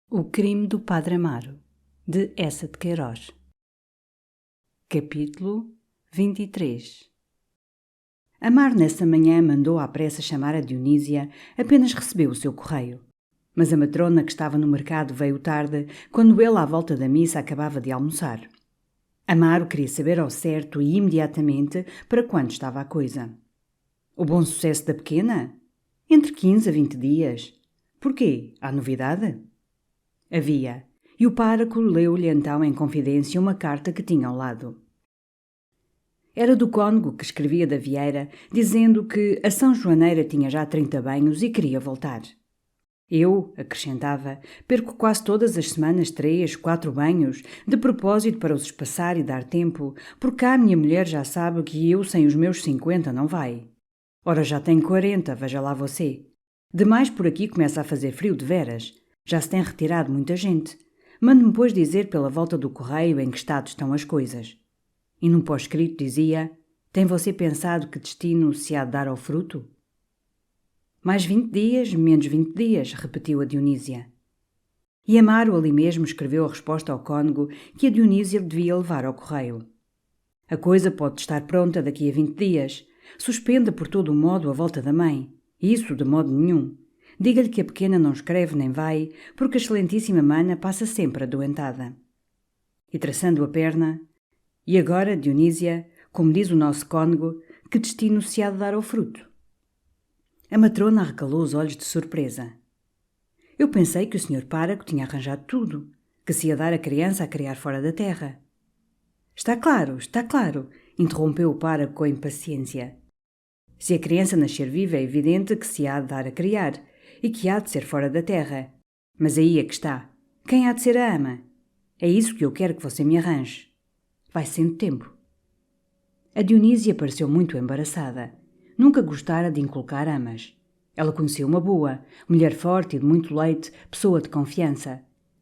O crime do Padre Amaro, de Eça de Queiroz. Capítulo 23. Amaro nessa manhã mandou à pressa chamar a Dionísia, apenas recebeu o seu correio. Mas a matrona que estava no mercado veio tarde, quando ele à volta da missa acabava de almoçar. Amaro queria saber ao certo e imediatamente para quando estava a coisa. O bom sucesso da pequena? Entre 15 a 20 dias. Porquê? Há novidade? Havia, e o pároco leu-lhe então em confidência uma carta que tinha ao lado. Era do cônego que escrevia da Vieira, dizendo que a São Joaneira tinha já 30 banhos e queria voltar. Eu, acrescentava, perco quase todas as semanas 3, 4 banhos, de propósito para os espaçar e dar tempo, porque cá a minha mulher já sabe que eu sem os meus 50 não vai. Ora, já tenho 40, veja lá você. Demais por aqui começa a fazer frio de veras. Já se tem retirado muita gente. Mande-me, pois, dizer pela volta do correio em que estado estão as coisas. E num pós-escrito dizia: tem você pensado que destino se há de dar ao fruto? Mais 20 dias, menos 20 dias, repetiu a Dionísia. E Amaro ali mesmo escreveu a resposta ao cônego que a Dionísia devia levar ao correio. A coisa pode estar pronta daqui a 20 dias. Suspenda por todo o modo a volta da mãe. Isso de modo nenhum. Diga-lhe que a pequena não escreve nem vai, porque a excelentíssima mana passa sempre adoentada. E traçando a perna: e agora, Dionísia, como diz o nosso cônego, que destino se há de dar ao fruto? A matrona arregalou os olhos de surpresa. Eu pensei que o senhor pároco tinha arranjado tudo, que se ia dar a criança a criar fora da terra. Está claro, interrompeu o pároco com impaciência. Se a criança nascer viva é evidente que se há de dar a criar, e que há de ser fora da terra. Mas aí é que está. Quem há de ser a ama? É isso que eu quero que você me arranje. Vai sendo tempo. A Dionísia pareceu muito embaraçada. Nunca gostara de inculcar amas. Ela conhecia uma boa, mulher forte e de muito leite, pessoa de confiança.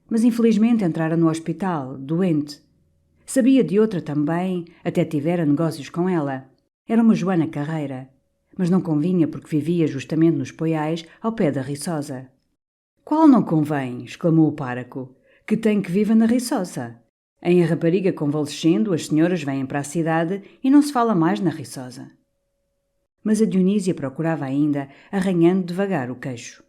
Mas infelizmente entrara no hospital, doente. Sabia de outra também, até tivera negócios com ela. Era uma Joana Carreira. Mas não convinha porque vivia justamente nos Poiais, ao pé da Riçosa. Qual não convém? Exclamou o pároco. Que tem que viva na Riçosa. Em a rapariga convalescendo, as senhoras vêm para a cidade e não se fala mais na Riçosa. Mas a Dionísia procurava ainda, arranhando devagar o queixo.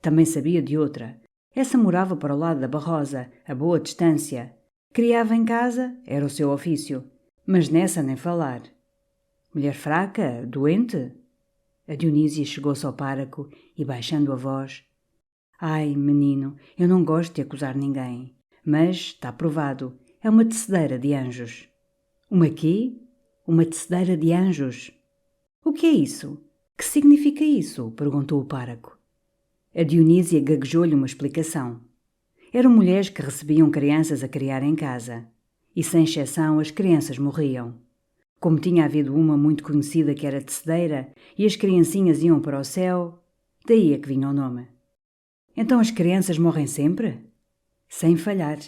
Também sabia de outra. Essa morava para o lado da Barrosa, a boa distância. Criava em casa, era o seu ofício. Mas nessa nem falar. Mulher fraca, doente? A Dionísia chegou-se ao pároco e, baixando a voz: ai, menino, eu não gosto de acusar ninguém. Mas, está provado, é uma tecedeira de anjos. Uma quê? Uma tecedeira de anjos. O que é isso? Que significa isso? Perguntou o pároco. A Dionísia gaguejou-lhe uma explicação. Eram mulheres que recebiam crianças a criar em casa. E, sem exceção, as crianças morriam. Como tinha havido uma muito conhecida que era tecedeira e as criancinhas iam para o céu, daí é que vinha o nome. Então as crianças morrem sempre? Sem falhar.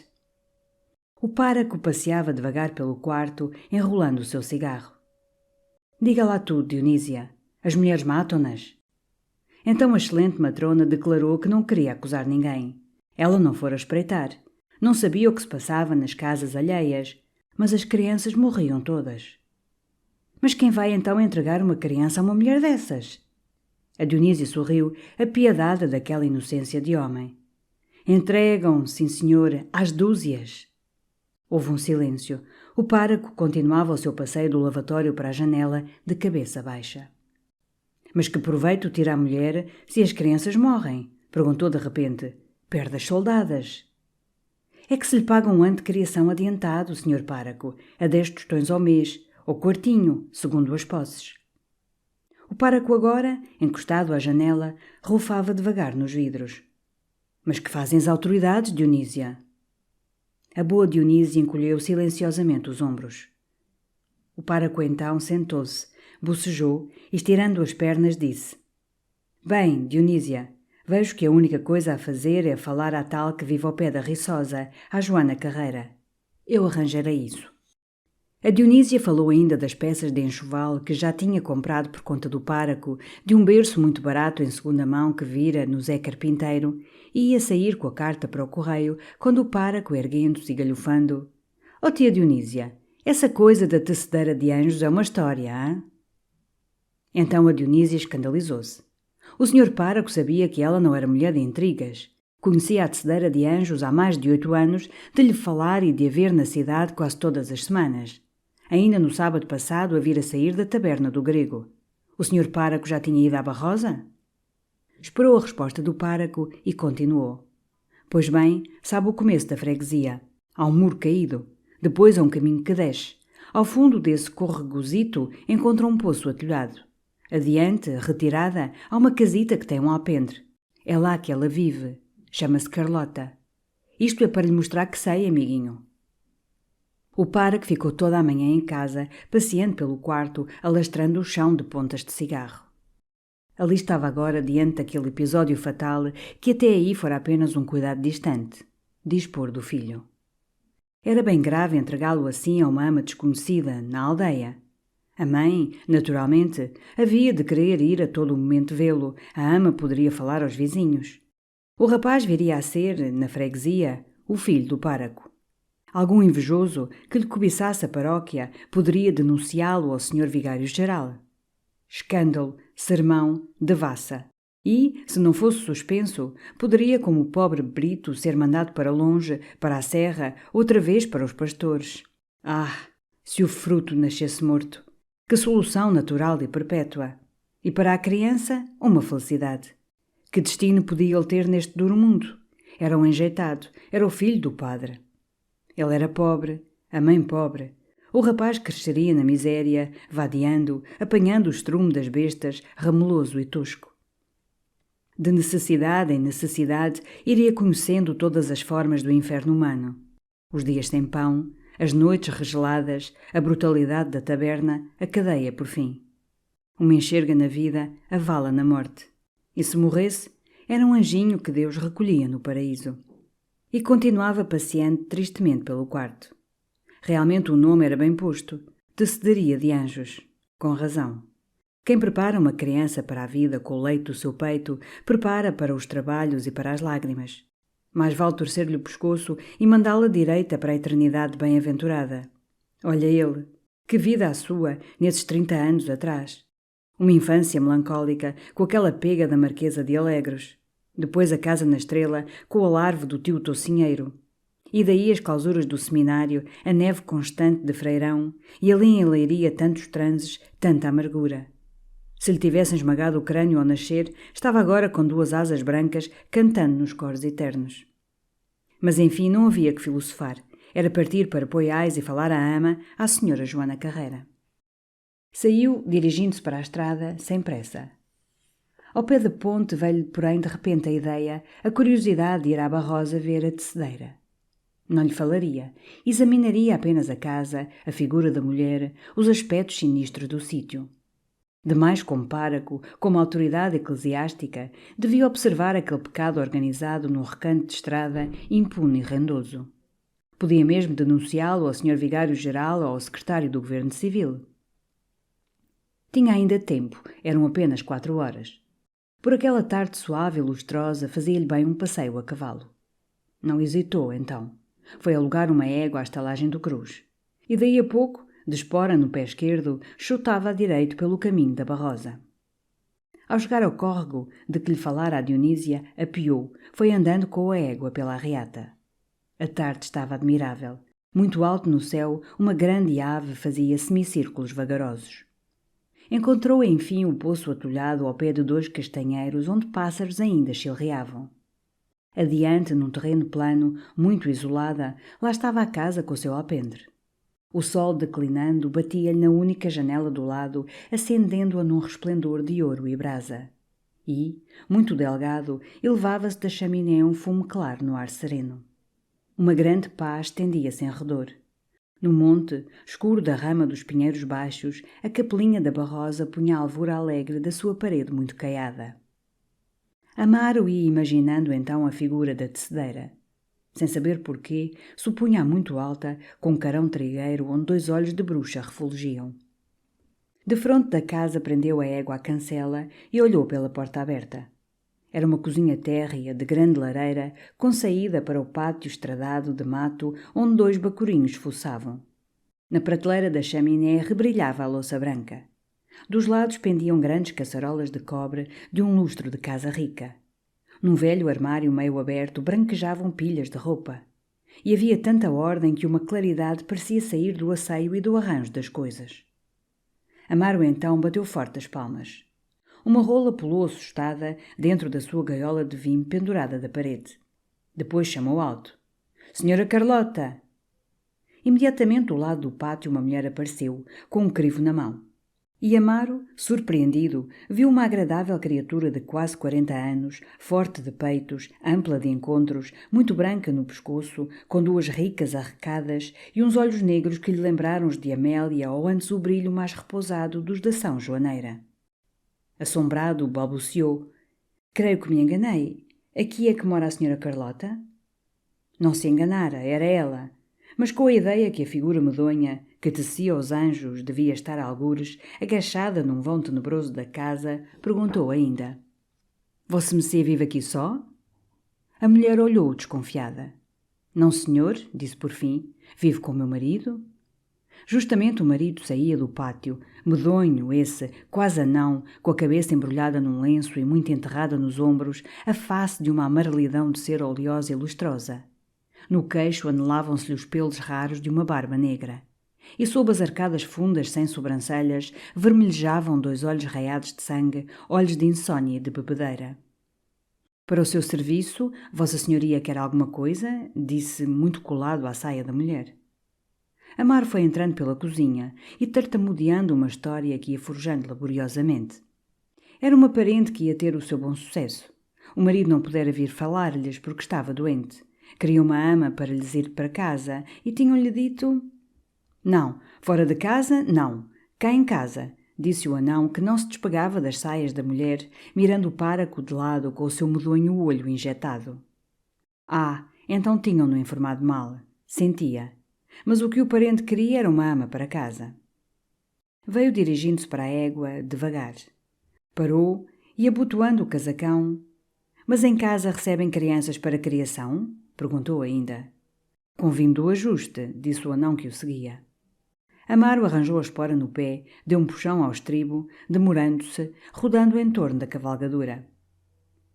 O pároco passeava devagar pelo quarto, enrolando o seu cigarro. Diga lá tudo, Dionísia. As mulheres matam-nas? Então a excelente matrona declarou que não queria acusar ninguém. Ela não fora espreitar. Não sabia o que se passava nas casas alheias, mas as crianças morriam todas. Mas quem vai então entregar uma criança a uma mulher dessas? A Dionísia sorriu, apiedada daquela inocência de homem. Entregam, sim senhor, às dúzias. Houve um silêncio. O pároco continuava o seu passeio do lavatório para a janela, de cabeça baixa. Mas que proveito tira a mulher se as crianças morrem? Perguntou de repente. Perde as soldadas. É que se lhe paga um ano de criação adiantado, senhor pároco, a 10 tostões ao mês, ou quartinho, segundo as posses. O pároco agora, encostado à janela, rufava devagar nos vidros. Mas que fazem as autoridades, Dionísia? A boa Dionísia encolheu silenciosamente os ombros. O pároco então sentou-se, bocejou e, estirando as pernas, disse: bem, Dionísia, vejo que a única coisa a fazer é falar à tal que vive ao pé da Riçosa, à Joana Carreira. Eu arranjarei isso. A Dionísia falou ainda das peças de enxoval que já tinha comprado por conta do páraco, de um berço muito barato em segunda mão que vira no Zé Carpinteiro, e ia sair com a carta para o correio, quando o páraco, erguendo-se e galhofando: "Oh, tia Dionísia, essa coisa da tecedeira de anjos é uma história, hã?" Então a Dionísia escandalizou-se. O senhor páraco sabia que ela não era mulher de intrigas. Conhecia a tecedeira de anjos há mais de 8 anos, de lhe falar e de a ver na cidade quase todas as semanas. Ainda no sábado passado a vir a sair da taberna do Grego. O senhor páraco já tinha ido à Barrosa? Esperou a resposta do páraco e continuou. Pois bem, sabe o começo da freguesia. Há um muro caído. Depois há um caminho que desce. Ao fundo desse corregozito encontra um poço atolhado. Adiante, retirada, há uma casita que tem um alpendre. É lá que ela vive. Chama-se Carlota. Isto é para lhe mostrar que sei, amiguinho. O páraco ficou toda a manhã em casa, passeando pelo quarto, alastrando o chão de pontas de cigarro. Ali estava agora diante daquele episódio fatal que até aí fora apenas um cuidado distante, dispor do filho. Era bem grave entregá-lo assim a uma ama desconhecida, na aldeia. A mãe, naturalmente, havia de querer ir a todo o momento vê-lo, a ama poderia falar aos vizinhos. O rapaz viria a ser, na freguesia, o filho do páraco. Algum invejoso que lhe cobiçasse a paróquia poderia denunciá-lo ao senhor vigário-geral. Escândalo, sermão, devassa. E, se não fosse suspenso, poderia, como o pobre Brito, ser mandado para longe, para a serra, outra vez para os pastores. Ah, se o fruto nascesse morto! Que solução natural e perpétua! E para a criança, uma felicidade. Que destino podia ele ter neste duro mundo? Era um enjeitado, era o filho do padre. Ele era pobre, a mãe pobre. O rapaz cresceria na miséria, vadeando, apanhando o estrume das bestas, rameloso e tosco. De necessidade em necessidade, iria conhecendo todas as formas do inferno humano. Os dias sem pão, as noites regeladas, a brutalidade da taberna, a cadeia por fim. Uma enxerga na vida, a vala na morte. E se morresse, era um anjinho que Deus recolhia no paraíso. E continuava passeando tristemente pelo quarto. Realmente o nome era bem posto, tecedoria de anjos. Com razão. Quem prepara uma criança para a vida com o leite do seu peito, prepara para os trabalhos e para as lágrimas. Mais vale torcer-lhe o pescoço e mandá-la direita para a eternidade bem-aventurada. Olha ele, que vida a sua, nesses 30 anos atrás. Uma infância melancólica, com aquela pega da Marquesa de Alegros. Depois a casa na estrela, com o alarve do tio Tocinheiro. E daí as clausuras do seminário, a neve constante de Freirão, e ali em Leiria tantos transes, tanta amargura. Se lhe tivessem esmagado o crânio ao nascer, estava agora com 2 asas brancas, cantando nos coros eternos. Mas enfim, não havia que filosofar. Era partir para Poiais e falar à ama, à senhora Joana Carreira. Saiu, dirigindo-se para a estrada, sem pressa. Ao pé da ponte veio-lhe, porém, de repente a ideia, a curiosidade de ir à Barrosa ver a tecedeira. Não lhe falaria, examinaria apenas a casa, a figura da mulher, os aspectos sinistros do sítio. Demais como páraco, como autoridade eclesiástica, devia observar aquele pecado organizado num recanto de estrada, impune e rendoso. Podia mesmo denunciá-lo ao senhor vigário-geral ou ao secretário do governo civil. Tinha ainda tempo, eram apenas 4 horas. Por aquela tarde suave e lustrosa fazia-lhe bem um passeio a cavalo. Não hesitou, então. Foi alugar uma égua à estalagem do Cruz. E daí a pouco, de espora no pé esquerdo, chutava a direito pelo caminho da Barrosa. Ao chegar ao córrego de que lhe falara a Dionísia, apiou, foi andando com a égua pela arreata. A tarde estava admirável. Muito alto no céu, uma grande ave fazia semicírculos vagarosos. Encontrou, enfim, o poço atolhado ao pé de 2 castanheiros onde pássaros ainda chilreavam. Adiante, num terreno plano, muito isolada, lá estava a casa com o seu alpendre. O sol, declinando, batia-lhe na única janela do lado, acendendo-a num resplendor de ouro e brasa. E, muito delgado, elevava-se da chaminé um fumo claro no ar sereno. Uma grande paz estendia-se em redor. No monte, escuro da rama dos pinheiros baixos, a capelinha da Barrosa punha a alvura alegre da sua parede muito caiada. Amaro ia imaginando então a figura da tecedeira. Sem saber porquê, supunha-a muito alta, com um carão trigueiro onde 2 olhos de bruxa refulgiam. Defronte da casa prendeu a égua à cancela e olhou pela porta aberta. Era uma cozinha térrea, de grande lareira, com saída para o pátio estradado de mato onde 2 bacurinhos fuçavam. Na prateleira da chaminé rebrilhava a louça branca. Dos lados pendiam grandes caçarolas de cobre de um lustro de casa rica. Num velho armário meio aberto branquejavam pilhas de roupa. E havia tanta ordem que uma claridade parecia sair do asseio e do arranjo das coisas. Amaro então bateu forte as palmas. Uma rola pulou assustada dentro da sua gaiola de vime pendurada da parede. Depois chamou alto. Senhora Carlota! Imediatamente do lado do pátio uma mulher apareceu, com um crivo na mão. E Amaro, surpreendido, viu uma agradável criatura de quase 40 anos, forte de peitos, ampla de encontros, muito branca no pescoço, com 2 ricas arrecadas e uns olhos negros que lhe lembraram os de Amélia ou antes o brilho mais repousado dos da São Joaneira. Assombrado, balbuciou. Creio que me enganei. Aqui é que mora a senhora Carlota? Não se enganara, era ela. Mas com a ideia que a figura medonha, que tecia os anjos, devia estar algures, agachada num vão tenebroso da casa, perguntou ainda. Vossa Messê vive aqui só? A mulher olhou desconfiada. Não, senhor, disse por fim, vive com meu marido? Justamente o marido saía do pátio, medonho esse, quase anão, com a cabeça embrulhada num lenço e muito enterrada nos ombros, a face de uma amarelidão de cera oleosa e lustrosa. No queixo anelavam-se-lhe os pelos raros de uma barba negra. E sob as arcadas fundas sem sobrancelhas vermelhejavam 2 olhos raiados de sangue, olhos de insônia e de bebedeira. Para o seu serviço, Vossa Senhoria quer alguma coisa? Disse, muito colado à saia da mulher. Amaro foi entrando pela cozinha e tartamudeando uma história que ia forjando laboriosamente. Era uma parente que ia ter o seu bom sucesso. O marido não pudera vir falar-lhes porque estava doente. Queria uma ama para lhes ir para casa e tinham-lhe dito... Não, fora de casa, não. Cá em casa, disse o anão que não se despegava das saias da mulher, mirando o páraco de lado com o seu medonho olho injetado. Ah, então tinham-no informado mal. Sentia. Mas o que o parente queria era uma ama para casa. Veio dirigindo-se para a égua, devagar. Parou e, abotoando o casacão... Mas em casa recebem crianças para criação? Perguntou ainda. Convindo do ajuste, disse o anão que o seguia. Amaro arranjou a espora no pé, deu um puxão ao estribo, demorando-se, rodando em torno da cavalgadura.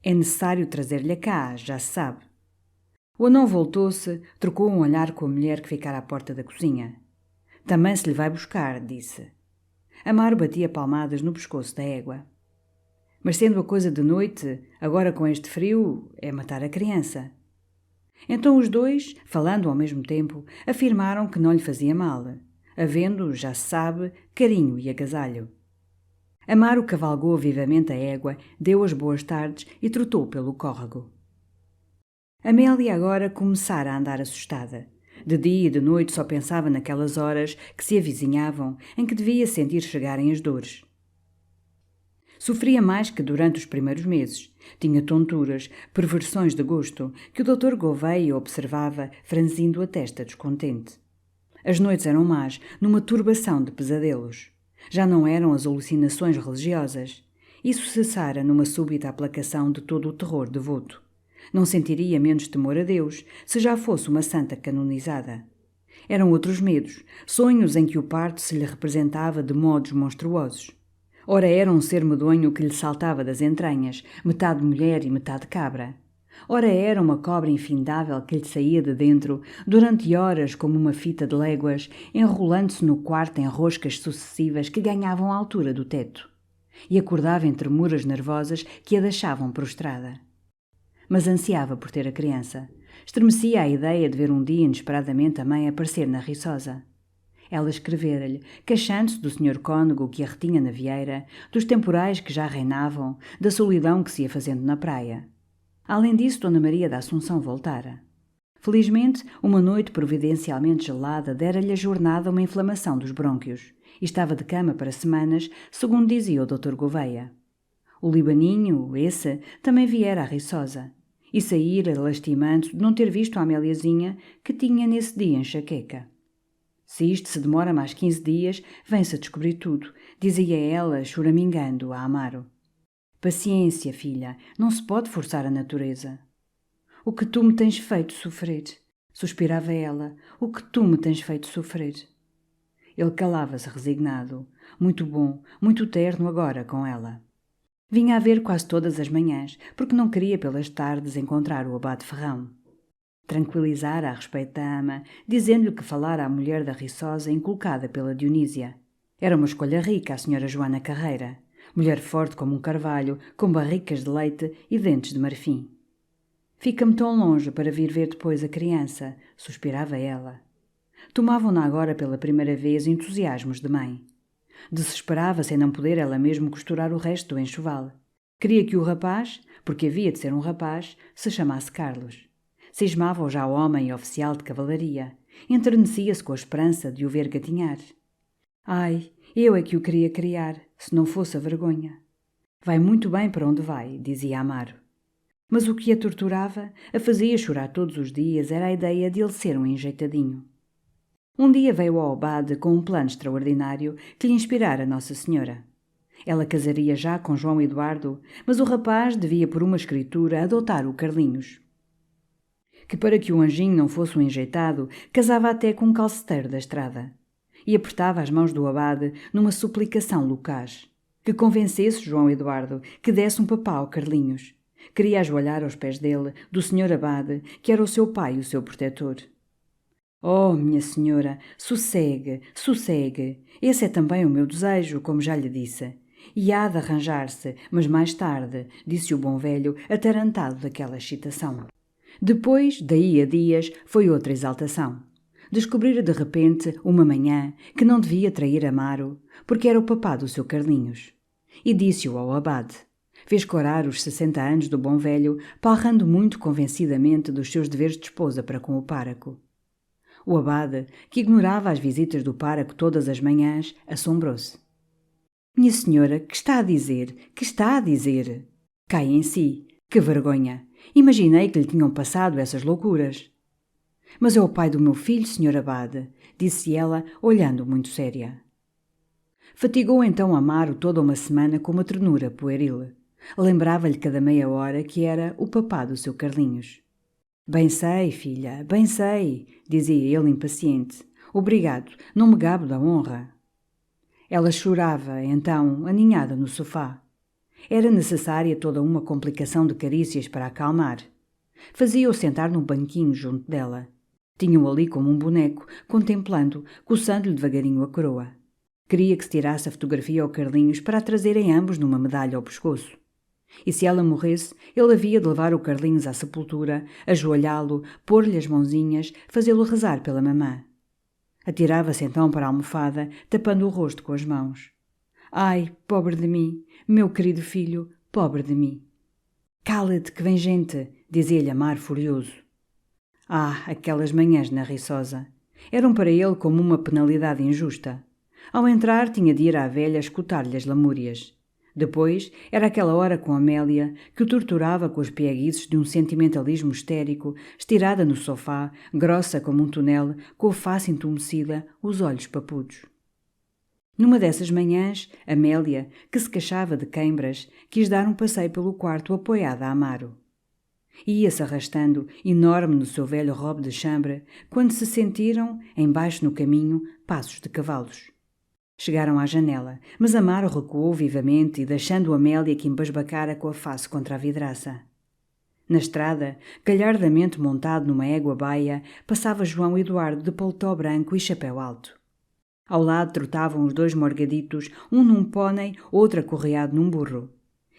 É necessário trazer-lhe cá, já se sabe. O anão voltou-se, trocou um olhar com a mulher que ficara à porta da cozinha. Também se lhe vai buscar, disse. Amaro batia palmadas no pescoço da égua. Mas sendo a coisa de noite, agora com este frio, é matar a criança. Então os 2, falando ao mesmo tempo, afirmaram que não lhe fazia mal, havendo, já se sabe, carinho e agasalho. Amaro cavalgou vivamente a égua, deu as boas tardes e trotou pelo córrego. Amélia agora começara a andar assustada. De dia e de noite só pensava naquelas horas que se avizinhavam, em que devia sentir chegarem as dores. Sofria mais que durante os primeiros meses. Tinha tonturas, perversões de gosto, que o Dr. Gouveia observava, franzindo a testa descontente. As noites eram más, numa turbação de pesadelos. Já não eram as alucinações religiosas. Isso cessara numa súbita aplacação de todo o terror devoto. Não sentiria menos temor a Deus, se já fosse uma santa canonizada. Eram outros medos, sonhos em que o parto se lhe representava de modos monstruosos. Ora era um ser medonho que lhe saltava das entranhas, metade mulher e metade cabra. Ora era uma cobra infindável que lhe saía de dentro, durante horas como uma fita de léguas, enrolando-se no quarto em roscas sucessivas que ganhavam a altura do teto. E acordava em tremuras nervosas que a deixavam prostrada. Mas ansiava por ter a criança. Estremecia a ideia de ver um dia inesperadamente a mãe aparecer na riçosa. Ela escrevera-lhe, queixando-se do Sr. Cônego que a retinha na vieira, dos temporais que já reinavam, da solidão que se ia fazendo na praia. Além disso, Dona Maria da Assunção voltara. Felizmente, uma noite providencialmente gelada dera-lhe a jornada uma inflamação dos brônquios, e estava de cama para semanas, segundo dizia o Dr. Gouveia. O Libaninho, esse, também viera à Riçosa, e saíra lastimando de não ter visto a Améliazinha, que tinha nesse dia enxaqueca. Se isto se demora mais 15 dias, vem-se a descobrir tudo, dizia ela, choramingando a Amaro. Paciência, filha, não se pode forçar a natureza. O que tu me tens feito sofrer, suspirava ela, o que tu me tens feito sofrer. Ele calava-se resignado, muito bom, muito terno agora com ela. Vinha a ver quase todas as manhãs, porque não queria pelas tardes encontrar o abade Ferrão. Tranquilizara a respeito da ama, dizendo-lhe que falara à mulher da Riçosa inculcada pela Dionísia. Era uma escolha rica a senhora Joana Carreira, mulher forte como um carvalho, com barricas de leite e dentes de marfim. Fica-me tão longe para vir ver depois a criança, suspirava ela. Tomavam-na agora pela primeira vez entusiasmos de mãe. Desesperava-se em não poder ela mesmo costurar o resto do enxoval. Queria que o rapaz, porque havia de ser um rapaz, se chamasse Carlos. Cismava-o já homem e oficial de cavalaria. Enternecia-se com a esperança de o ver gatinhar. Ai, eu é que o queria criar, se não fosse a vergonha. Vai muito bem para onde vai, dizia Amaro. Mas o que a torturava, a fazia chorar todos os dias, era a ideia de ele ser um enjeitadinho. Um dia veio ao abade com um plano extraordinário que lhe inspirara Nossa Senhora. Ela casaria já com João Eduardo, mas o rapaz devia por uma escritura adotar o Carlinhos. Que para que o anjinho não fosse um enjeitado, casava até com um calceteiro da estrada. E apertava as mãos do abade numa suplicação lucaz. Que convencesse João Eduardo que desse um papá ao Carlinhos. Queria ajoelhar aos pés dele, do senhor abade, que era o seu pai e o seu protetor. Oh, minha senhora, sossegue, sossegue. Esse é também o meu desejo, como já lhe disse. E há de arranjar-se, mas mais tarde, disse o bom velho, atarantado daquela excitação. Depois, daí a dias, foi outra exaltação. Descobrira de repente, uma manhã, que não devia trair Amaro, porque era o papá do seu Carlinhos. E disse-o ao abade. Fez corar os 60 anos do bom velho, palrando muito convencidamente dos seus deveres de esposa para com o pároco. O abade, que ignorava as visitas do pároco todas as manhãs, assombrou-se. Minha senhora, que está a dizer? Que está a dizer? Cai em si. Que vergonha! Imaginei que lhe tinham passado essas loucuras. Mas é o pai do meu filho, senhor abade, disse ela, olhando muito séria. Fatigou então Amaro toda uma semana com uma ternura pueril. Lembrava-lhe cada meia hora que era o papá do seu Carlinhos. Bem sei, filha, bem sei, dizia ele impaciente. Obrigado, não me gabo da honra. Ela chorava, então, aninhada no sofá. Era necessária toda uma complicação de carícias para acalmar. Fazia-o sentar num banquinho junto dela. Tinha-o ali como um boneco, contemplando, coçando-lhe devagarinho a coroa. Queria que se tirasse a fotografia ao Carlinhos para a trazerem ambos numa medalha ao pescoço. E se ela morresse, ele havia de levar o Carlinhos à sepultura, ajoelhá-lo, pôr-lhe as mãozinhas, fazê-lo rezar pela mamã. Atirava-se então para a almofada, tapando o rosto com as mãos. Ai, pobre de mim, meu querido filho, pobre de mim. Cala-te, que vem gente, dizia-lhe Amaro furioso. Ah, aquelas manhãs na Riçosa. Eram para ele como uma penalidade injusta. Ao entrar, tinha de ir à velha escutar-lhe as lamúrias. Depois, era aquela hora com Amélia, que o torturava com os pieguices de um sentimentalismo histérico, estirada no sofá, grossa como um tonel, com a face entumecida, os olhos papudos. Numa dessas manhãs, Amélia, que se queixava de queimbras, quis dar um passeio pelo quarto apoiada a Amaro. Ia-se arrastando, enorme no seu velho robe de chambre, quando se sentiram, embaixo no caminho, passos de cavalos. Chegaram à janela, mas Amaro recuou vivamente e deixando Amélia que embasbacara com a face contra a vidraça. Na estrada, galhardamente montado numa égua baia, passava João Eduardo de paletó branco e chapéu alto. Ao lado trotavam os dois morgaditos, um num pônei, outro acorreado num burro.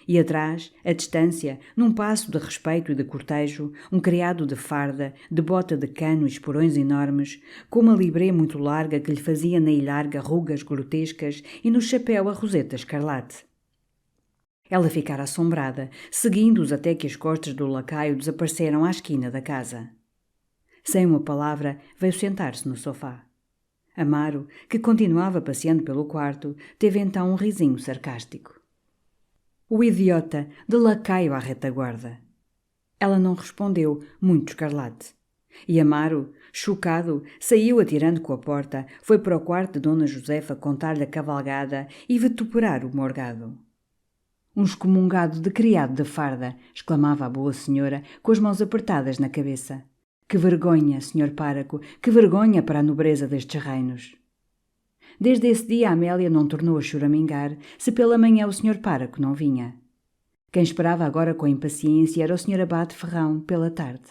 E atrás, à distância, num passo de respeito e de cortejo, um criado de farda, de bota de cano e esporões enormes, com uma libré muito larga que lhe fazia na ilharga rugas grotescas e no chapéu a roseta escarlate. Ela ficara assombrada, seguindo-os até que as costas do lacaio desapareceram à esquina da casa. Sem uma palavra, veio sentar-se no sofá. Amaro, que continuava passeando pelo quarto, teve então um risinho sarcástico. O idiota, de lacaio à retaguarda. Ela não respondeu, muito escarlate. E Amaro, chocado, saiu atirando com a porta, foi para o quarto de Dona Josefa contar-lhe a cavalgada e vituperar o morgado. Um excomungado de criado de farda, exclamava a boa senhora, com as mãos apertadas na cabeça. Que vergonha, senhor pároco, que vergonha para a nobreza destes reinos! Desde esse dia Amélia não tornou a choramingar, se pela manhã o senhor pároco não vinha. Quem esperava agora com impaciência era o senhor abade Ferrão, pela tarde.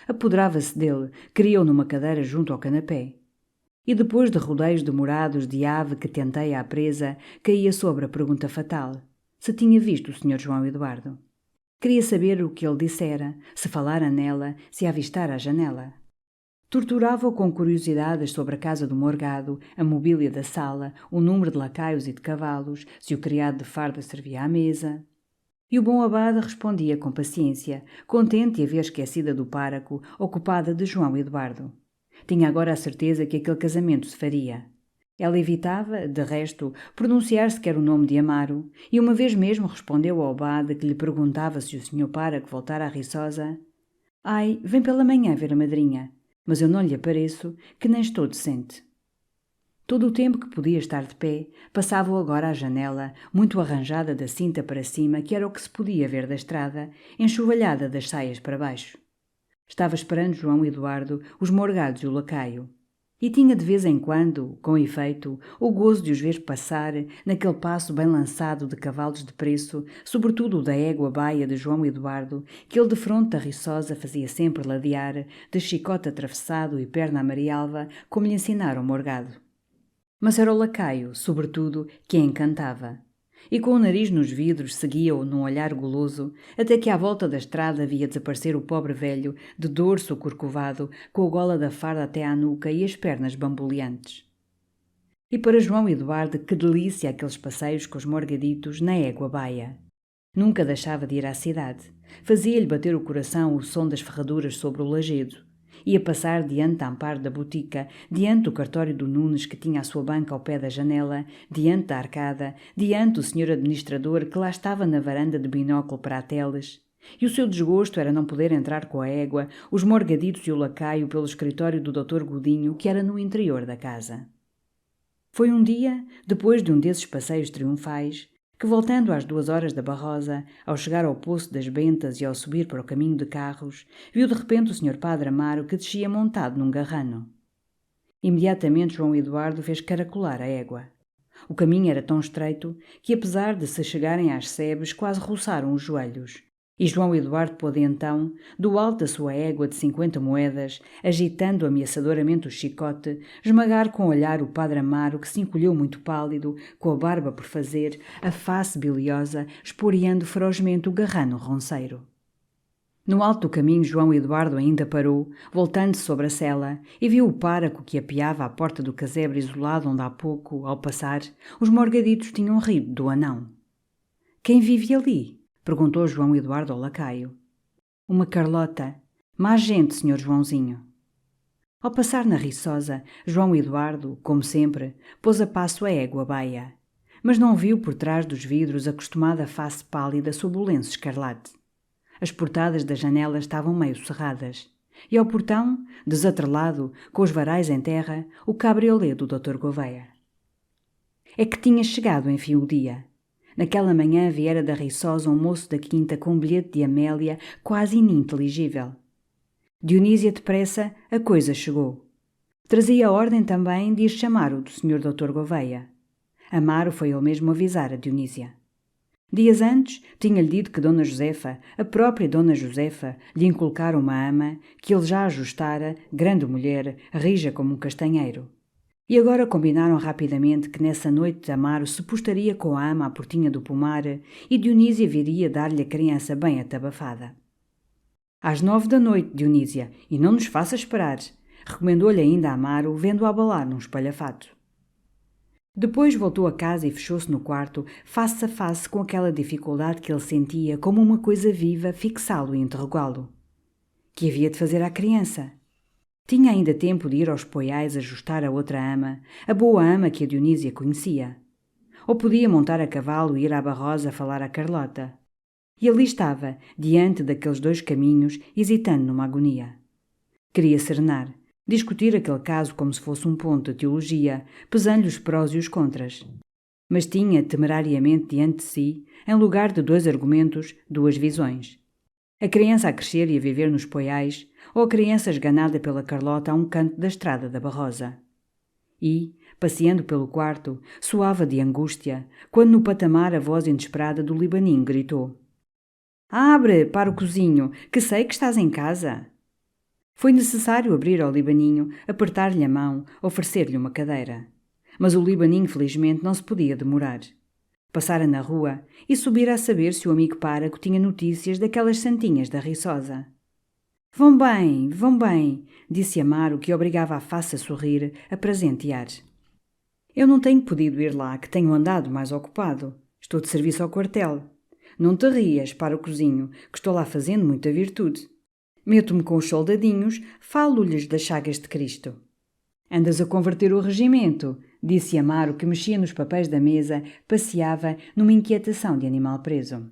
Apoderava-se dele, criou numa cadeira junto ao canapé. E depois de rodeios demorados de ave que tenteia à presa, caía sobre a pergunta fatal. Se tinha visto o senhor João Eduardo. Queria saber o que ele dissera, se falara nela, se a avistara à janela. Torturava-o com curiosidades sobre a casa do morgado, a mobília da sala, o número de lacaios e de cavalos, se o criado de farda servia à mesa. E o bom abade respondia com paciência, contente de haver esquecida do pároco, ocupada de João Eduardo. Tinha agora a certeza que aquele casamento se faria. Ela evitava, de resto, pronunciar sequer o nome de Amaro, e uma vez mesmo respondeu ao abade que lhe perguntava se o senhor pároco voltara a Riçosa. Ai, vem pela manhã ver a madrinha, mas eu não lhe apareço, que nem estou decente. Todo o tempo que podia estar de pé, passava-o agora à janela, muito arranjada da cinta para cima, que era o que se podia ver da estrada, enxovalhada das saias para baixo. Estava esperando João Eduardo, os morgados e o lacaio. E tinha de vez em quando, com efeito, o gozo de os ver passar, naquele passo bem lançado de cavalos de preço, sobretudo o da égua baia de João Eduardo, que ele de fronte da Riçosa fazia sempre ladear, de chicote atravessado e perna a Marialva, como lhe ensinara o morgado. Mas era o lacaio, sobretudo, que a encantava. E com o nariz nos vidros seguia-o num olhar goloso, até que à volta da estrada via desaparecer o pobre velho, de dorso corcovado, com a gola da farda até à nuca e as pernas bamboleantes. E para João Eduardo, que delícia aqueles passeios com os morgaditos na égua baia. Nunca deixava de ir à cidade. Fazia-lhe bater o coração o som das ferraduras sobre o lajedo. Ia passar diante da amparo da botica, diante do cartório do Nunes que tinha a sua banca ao pé da janela, diante da arcada, diante do senhor administrador que lá estava na varanda de binóculo para a teles. E o seu desgosto era não poder entrar com a égua, os morgaditos e o lacaio pelo escritório do Dr. Godinho, que era no interior da casa. Foi um dia, depois de um desses passeios triunfais, que voltando às 2 horas da Barrosa, ao chegar ao Poço das Bentas e ao subir para o caminho de carros, viu de repente o senhor Padre Amaro que descia montado num garrano. Imediatamente João Eduardo fez caracolar a égua. O caminho era tão estreito que, apesar de se chegarem às sebes, quase roçaram os joelhos. E João Eduardo pôde então, do alto da sua égua de 50 moedas, agitando ameaçadoramente o chicote, esmagar com o olhar o Padre Amaro, que se encolheu muito pálido, com a barba por fazer, a face biliosa, esporeando ferozmente o garrano ronceiro. No alto do caminho João Eduardo ainda parou, voltando-se sobre a sela, e viu o pároco que apeava à porta do casebre isolado onde há pouco, ao passar, os morgaditos tinham rido do anão. «Quem vive ali?» perguntou João Eduardo ao lacaio. «Uma Carlota. Má gente, senhor Joãozinho.» Ao passar na Riçosa, João Eduardo, como sempre, pôs a passo a égua baia, mas não viu por trás dos vidros a costumada face pálida sob o lenço escarlate. As portadas das janelas estavam meio cerradas, e ao portão, desatrelado, com os varais em terra, o cabriolé do Dr. Gouveia. É que tinha chegado, enfim, o dia. Naquela manhã viera da Riçosa um moço da quinta com um bilhete de Amélia quase ininteligível. Dionísia depressa, a coisa chegou. Trazia a ordem também de ir chamar o do Sr. Dr. Gouveia. Amaro foi ele mesmo avisar a Dionísia. Dias antes, tinha-lhe dito que Dona Josefa, a própria Dona Josefa, lhe inculcara uma ama que ele já ajustara, grande mulher, rija como um castanheiro. E agora combinaram rapidamente que nessa noite Amaro se postaria com a ama à portinha do pomar e Dionísia viria dar-lhe a criança bem atabafada. «Às 9 da noite, Dionísia, e não nos faça esperar», recomendou-lhe ainda a Amaro, vendo-a abalar num espalhafato. Depois voltou a casa e fechou-se no quarto, face a face com aquela dificuldade que ele sentia como uma coisa viva fixá-lo e interrogá-lo. Que havia de fazer à criança? Tinha ainda tempo de ir aos poiais ajustar a outra ama, a boa ama que a Dionísia conhecia. Ou podia montar a cavalo e ir à Barrosa falar a Carlota. E ali estava, diante daqueles dois caminhos, hesitando numa agonia. Queria serenar, discutir aquele caso como se fosse um ponto de teologia, pesando os prós e os contras. Mas tinha temerariamente diante de si, em lugar de dois argumentos, duas visões. A criança a crescer e a viver nos Poiais, ou a criança esganada pela Carlota a um canto da estrada da Barrosa. E, passeando pelo quarto, suava de angústia, quando no patamar a voz inesperada do Libaninho gritou: "Abre, para o cozinho, que sei que estás em casa." Foi necessário abrir ao Libaninho, apertar-lhe a mão, oferecer-lhe uma cadeira. Mas o Libaninho, felizmente, não se podia demorar. Passara na rua e subira a saber se o amigo páraco tinha notícias daquelas santinhas da Riçosa. Vão bem, disse Amaro, que obrigava a face a sorrir, a presentear. Eu não tenho podido ir lá, que tenho andado mais ocupado. Estou de serviço ao quartel. Não te rias, para o cozinho, que estou lá fazendo muita virtude. Meto-me com os soldadinhos, falo-lhes das chagas de Cristo. Andas a converter o regimento, disse Amaro, que mexia nos papéis da mesa, passeava numa inquietação de animal preso.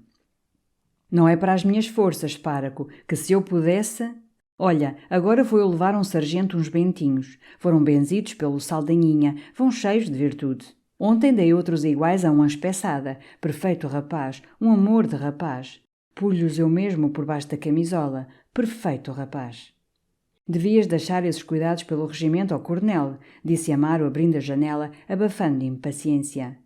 Não é para as minhas forças, páraco, que se eu pudesse... Olha, agora vou eu levar um sargento uns bentinhos. Foram benzidos pelo Saldanhinha, vão cheios de virtude. Ontem dei outros iguais a uma espeçada. Perfeito rapaz, um amor de rapaz. Pulho-os eu mesmo por baixo da camisola. Perfeito rapaz. Devias deixar esses cuidados pelo regimento ao coronel, disse Amaro, abrindo a janela, abafando de impaciência.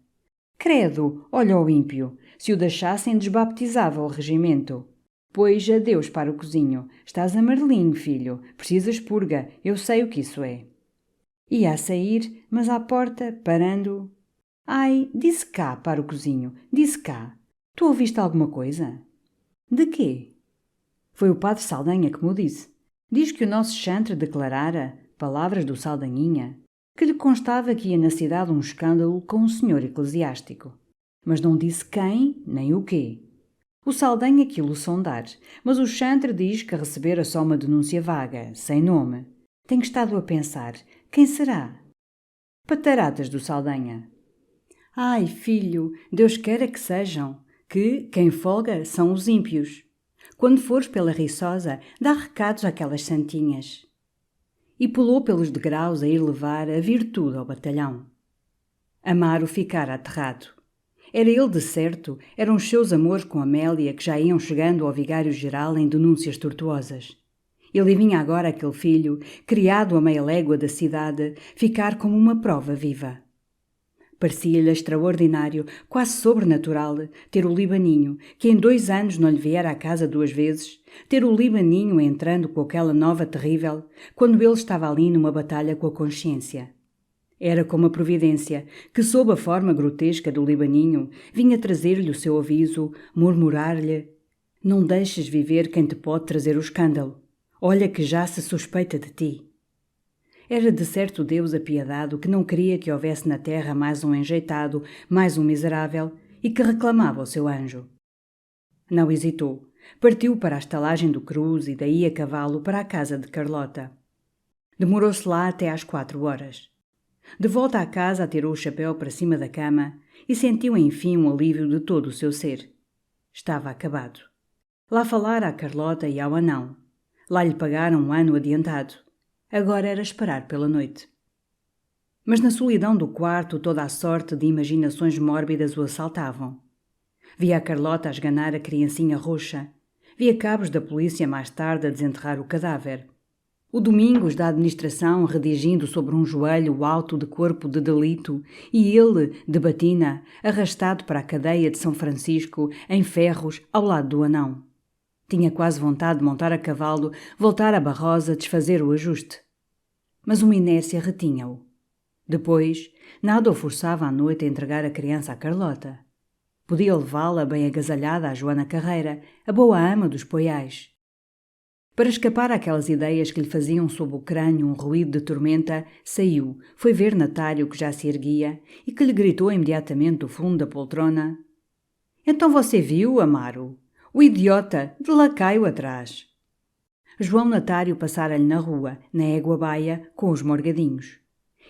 Credo, olha o ímpio. Se o deixassem, desbaptizava o regimento. Pois adeus para o cozinho. Estás amarelinho, filho. Precisas purga. Eu sei o que isso é. Ia a sair, mas à porta, parando... Ai, disse cá para o cozinho. Disse cá. Tu ouviste alguma coisa? De quê? Foi o padre Saldanha que me disse. Diz que o nosso chantre declarara, palavras do Saldanhinha, que lhe constava que ia na cidade um escândalo com um senhor eclesiástico. Mas não disse quem, nem o quê. O Saldanha quis-lo sondar, mas o chantre diz que recebera só uma denúncia vaga, sem nome. Tenho estado a pensar, quem será? Pataratas do Saldanha. Ai, filho, Deus queira que sejam, que quem folga são os ímpios. Quando fores pela Riçosa, dá recados àquelas santinhas. E pulou pelos degraus a ir levar a virtude ao batalhão. Amaro ficara aterrado. Era ele de certo, eram os seus amores com Amélia que já iam chegando ao vigário-geral em denúncias tortuosas. Ele vinha agora aquele filho, criado a meia légua da cidade, ficar como uma prova viva. Parecia-lhe extraordinário, quase sobrenatural, ter o Libaninho, que em 2 anos não lhe viera à casa 2 vezes, ter o Libaninho entrando com aquela nova terrível, quando ele estava ali numa batalha com a consciência. Era como a providência, que sob a forma grotesca do Libaninho, vinha trazer-lhe o seu aviso, murmurar-lhe: "Não deixes viver quem te pode trazer o escândalo. Olha que já se suspeita de ti." Era de certo Deus apiedado que não queria que houvesse na terra mais um enjeitado, mais um miserável, e que reclamava o seu anjo. Não hesitou. Partiu para a estalagem do Cruz e daí a cavalo para a casa de Carlota. Demorou-se lá até às 4 horas. De volta à casa atirou o chapéu para cima da cama e sentiu enfim um alívio de todo o seu ser. Estava acabado. Lá falara à Carlota e ao anão. Lá lhe pagaram um ano adiantado. Agora era esperar pela noite. Mas na solidão do quarto toda a sorte de imaginações mórbidas o assaltavam. Via a Carlota a esganar a criancinha roxa. Via cabos da polícia mais tarde a desenterrar o cadáver. O Domingos da administração redigindo sobre um joelho o auto de corpo de delito e ele, de batina, arrastado para a cadeia de São Francisco, em ferros, ao lado do anão. Tinha quase vontade de montar a cavalo, voltar a Barrosa, desfazer o ajuste. Mas uma inércia retinha-o. Depois, nada o forçava à noite a entregar a criança à Carlota. Podia levá-la bem agasalhada à Joana Carreira, a boa ama dos Poiais. Para escapar àquelas ideias que lhe faziam sob o crânio um ruído de tormenta, saiu, foi ver Natário que já se erguia e que lhe gritou imediatamente do fundo da poltrona: "Então você viu, Amaro? O idiota, de lacaio atrás." João Natário passara-lhe na rua, na égua baia, com os morgadinhos.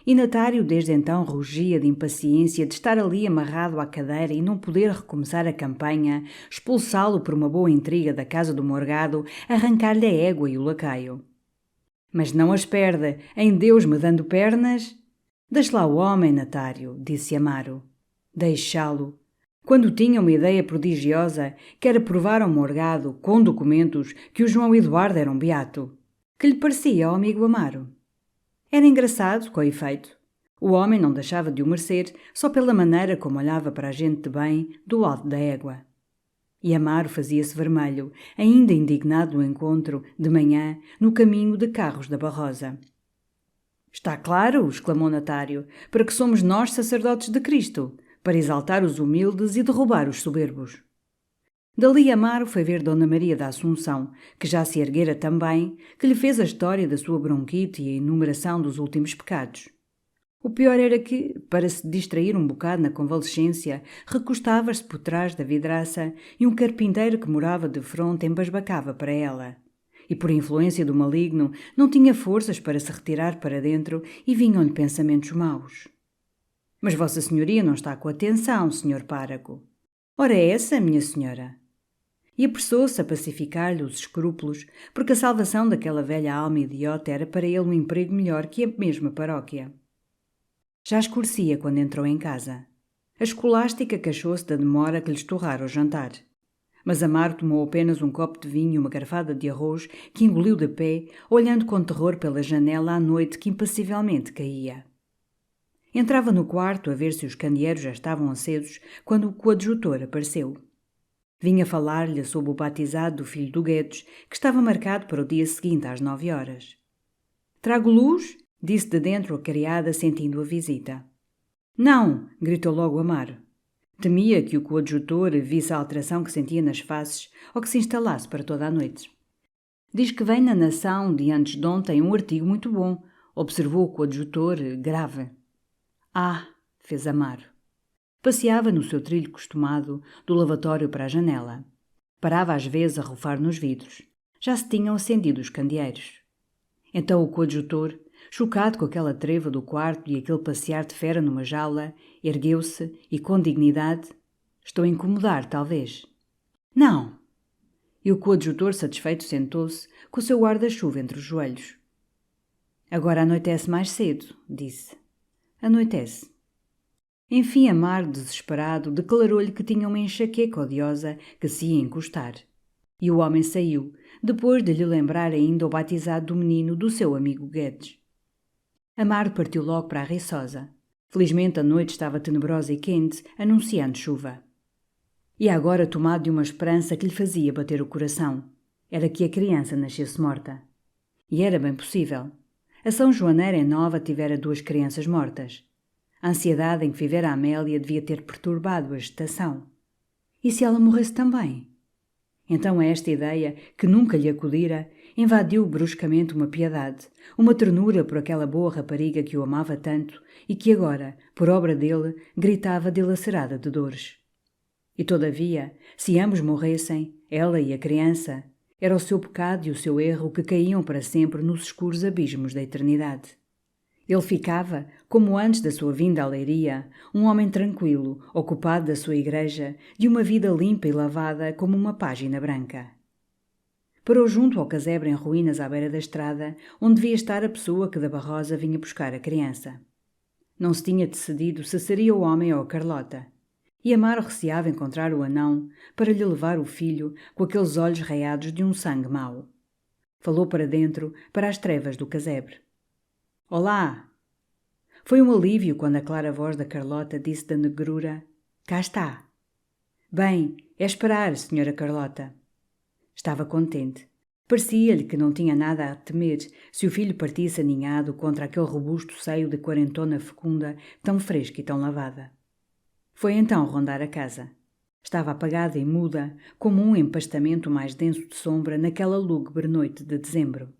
E Natário desde então rugia de impaciência de estar ali amarrado à cadeira e não poder recomeçar a campanha, expulsá-lo por uma boa intriga da casa do Morgado, arrancar-lhe a égua e o lacaio. Mas não as perde, em Deus me dando pernas. Deixe lá o homem, Natário, disse Amaro. Deixá-lo. Quando tinha uma ideia prodigiosa, que era provar ao Morgado, com documentos, que o João Eduardo era um beato. Que lhe parecia ao amigo Amaro? Era engraçado, com efeito. O homem não deixava de o merecer, só pela maneira como olhava para a gente de bem do alto da égua. E Amaro fazia-se vermelho, ainda indignado no encontro, de manhã, no caminho de Carros da Barrosa. Está claro, exclamou Natário, para que somos nós sacerdotes de Cristo, para exaltar os humildes e derrubar os soberbos. Dali Amaro foi ver Dona Maria da Assunção, que já se erguera também, que lhe fez a história da sua bronquite e a enumeração dos últimos pecados. O pior era que, para se distrair um bocado na convalescência, recostava-se por trás da vidraça e um carpinteiro que morava de fronte embasbacava para ela. E por influência do maligno não tinha forças para se retirar para dentro e vinham-lhe pensamentos maus. Mas Vossa Senhoria não está com atenção, senhor pároco. Ora é essa, minha senhora? E apressou-se a pacificar-lhe os escrúpulos, porque a salvação daquela velha alma idiota era para ele um emprego melhor que a mesma paróquia. Já escurecia quando entrou em casa. A escolástica queixou-se da demora que lhe estorrara o jantar. Mas Amaro tomou apenas um copo de vinho e uma garfada de arroz, que engoliu de pé, olhando com terror pela janela à noite que impassivelmente caía. Entrava no quarto a ver se os candeeiros já estavam acesos quando o coadjutor apareceu. Vinha falar-lhe sobre o batizado do filho do Guedes, que estava marcado para o dia seguinte às 9 horas. «Trago luz?» disse de dentro a criada, sentindo a visita. «Não!» gritou logo Amaro. Temia que o coadjutor visse a alteração que sentia nas faces ou que se instalasse para toda a noite. «Diz que vem na Nação de antes de ontem um artigo muito bom», observou o coadjutor, grave. «Ah!» fez Amaro. Passeava no seu trilho costumado, do lavatório para a janela. Parava às vezes a rufar nos vidros. Já se tinham acendido os candeeiros. Então o coadjutor, chocado com aquela treva do quarto e aquele passear de fera numa jaula, ergueu-se e, com dignidade, «Estou a incomodar, talvez». «Não!» E o coadjutor, satisfeito, sentou-se, com o seu guarda-chuva entre os joelhos. «Agora anoitece mais cedo», disse. «Anoitece». Enfim, Amaro, desesperado, declarou-lhe que tinha uma enxaqueca odiosa que se ia encostar. E o homem saiu, depois de lhe lembrar ainda o batizado do menino do seu amigo Guedes. Amaro partiu logo para a Riçosa. Felizmente a noite estava tenebrosa e quente, anunciando chuva. E agora tomado de uma esperança que lhe fazia bater o coração. Era que a criança nascesse morta. E era bem possível. A São Joaneira em Nova tivera 2 crianças mortas. A ansiedade em que vivera a Amélia devia ter perturbado a gestação. E se ela morresse também? Então esta ideia, que nunca lhe acudira, invadiu bruscamente uma piedade, uma ternura por aquela boa rapariga que o amava tanto e que agora, por obra dele, gritava dilacerada de dores. E todavia, se ambos morressem, ela e a criança, era o seu pecado e o seu erro que caíam para sempre nos escuros abismos da eternidade. Ele ficava, como antes da sua vinda à Leiria, um homem tranquilo, ocupado da sua igreja, de uma vida limpa e lavada como uma página branca. Parou junto ao casebre em ruínas à beira da estrada, onde devia estar a pessoa que da Barrosa vinha buscar a criança. Não se tinha decidido se seria o homem ou a Carlota. E Amaro receava encontrar o anão para lhe levar o filho com aqueles olhos raiados de um sangue mau. Falou para dentro, para as trevas do casebre. «Olá!» Foi um alívio quando a clara voz da Carlota disse da negrura: «Cá está!» «Bem, é esperar, senhora Carlota!» Estava contente. Parecia-lhe que não tinha nada a temer se o filho partisse aninhado contra aquele robusto seio de quarentona fecunda, tão fresca e tão lavada. Foi então rondar a casa. Estava apagada e muda, como um empastamento mais denso de sombra naquela lúgubre noite de dezembro.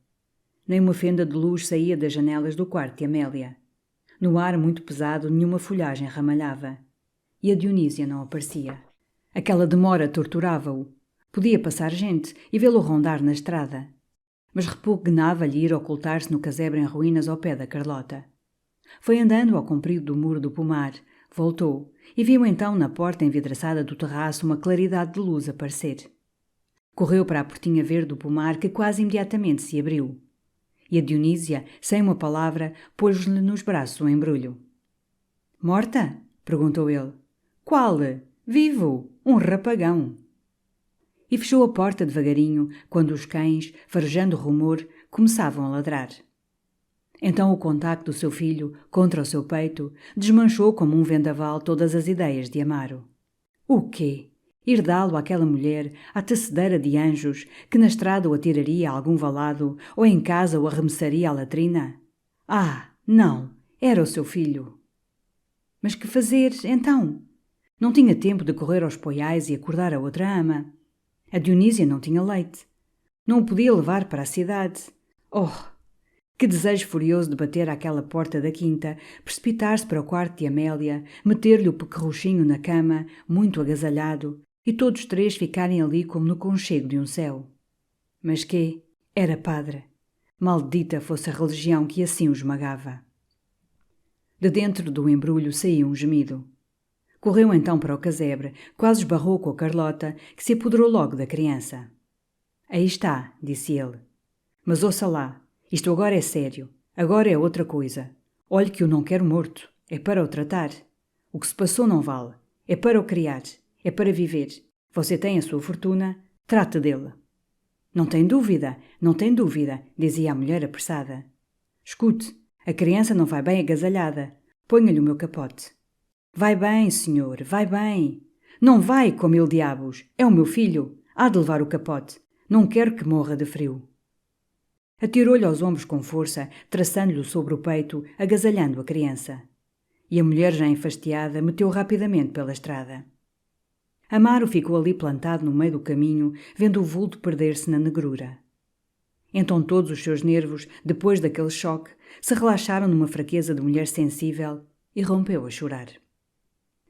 Nem uma fenda de luz saía das janelas do quarto de Amélia. No ar muito pesado nenhuma folhagem ramalhava. E a Dionísia não aparecia. Aquela demora torturava-o. Podia passar gente e vê-lo rondar na estrada. Mas repugnava-lhe ir ocultar-se no casebre em ruínas ao pé da Carlota. Foi andando ao comprido do muro do pomar, voltou e viu então na porta envidraçada do terraço uma claridade de luz aparecer. Correu para a portinha verde do pomar que quase imediatamente se abriu. E a Dionísia, sem uma palavra, pôs-lhe nos braços um embrulho. «Morta?» perguntou ele. «Qual? Vivo! Um rapagão!» E fechou a porta devagarinho quando os cães, farejando rumor, começavam a ladrar. Então o contacto do seu filho contra o seu peito desmanchou como um vendaval todas as ideias de Amaro. O quê? Ir dá-lo àquela mulher, à tecedeira de anjos, que na estrada o atiraria a algum valado ou em casa o arremessaria à latrina? Ah, não! Era o seu filho. Mas que fazer, então? Não tinha tempo de correr aos poiais e acordar a outra ama. A Dionísia não tinha leite. Não o podia levar para a cidade. Oh! Que desejo furioso de bater àquela porta da quinta, precipitar-se para o quarto de Amélia, meter-lhe o pequerruchinho na cama, muito agasalhado, e todos três ficarem ali como no conchego de um céu. Mas quê? Era padre. Maldita fosse a religião que assim o esmagava. De dentro do embrulho saía um gemido. Correu então para o casebre, quase esbarrou com a Carlota, que se apoderou logo da criança. «Aí está», disse ele. «Mas ouça lá, isto agora é sério, agora é outra coisa. Olhe que eu não quero morto, é para o tratar. O que se passou não vale, é para o criar, é para viver. Você tem a sua fortuna, trate dele.» Não tem dúvida, dizia a mulher apressada. «Escute, a criança não vai bem agasalhada. Ponha-lhe o meu capote.» «Vai bem, senhor, vai bem.» «Não vai, com 1000 diabos. É o meu filho. Há de levar o capote. Não quero que morra de frio.» Atirou-lhe aos ombros com força, traçando-lhe sobre o peito, agasalhando a criança. E a mulher, já enfastiada, meteu rapidamente pela estrada. Amaro ficou ali plantado no meio do caminho, vendo o vulto perder-se na negrura. Então todos os seus nervos, depois daquele choque, se relaxaram numa fraqueza de mulher sensível e rompeu a chorar.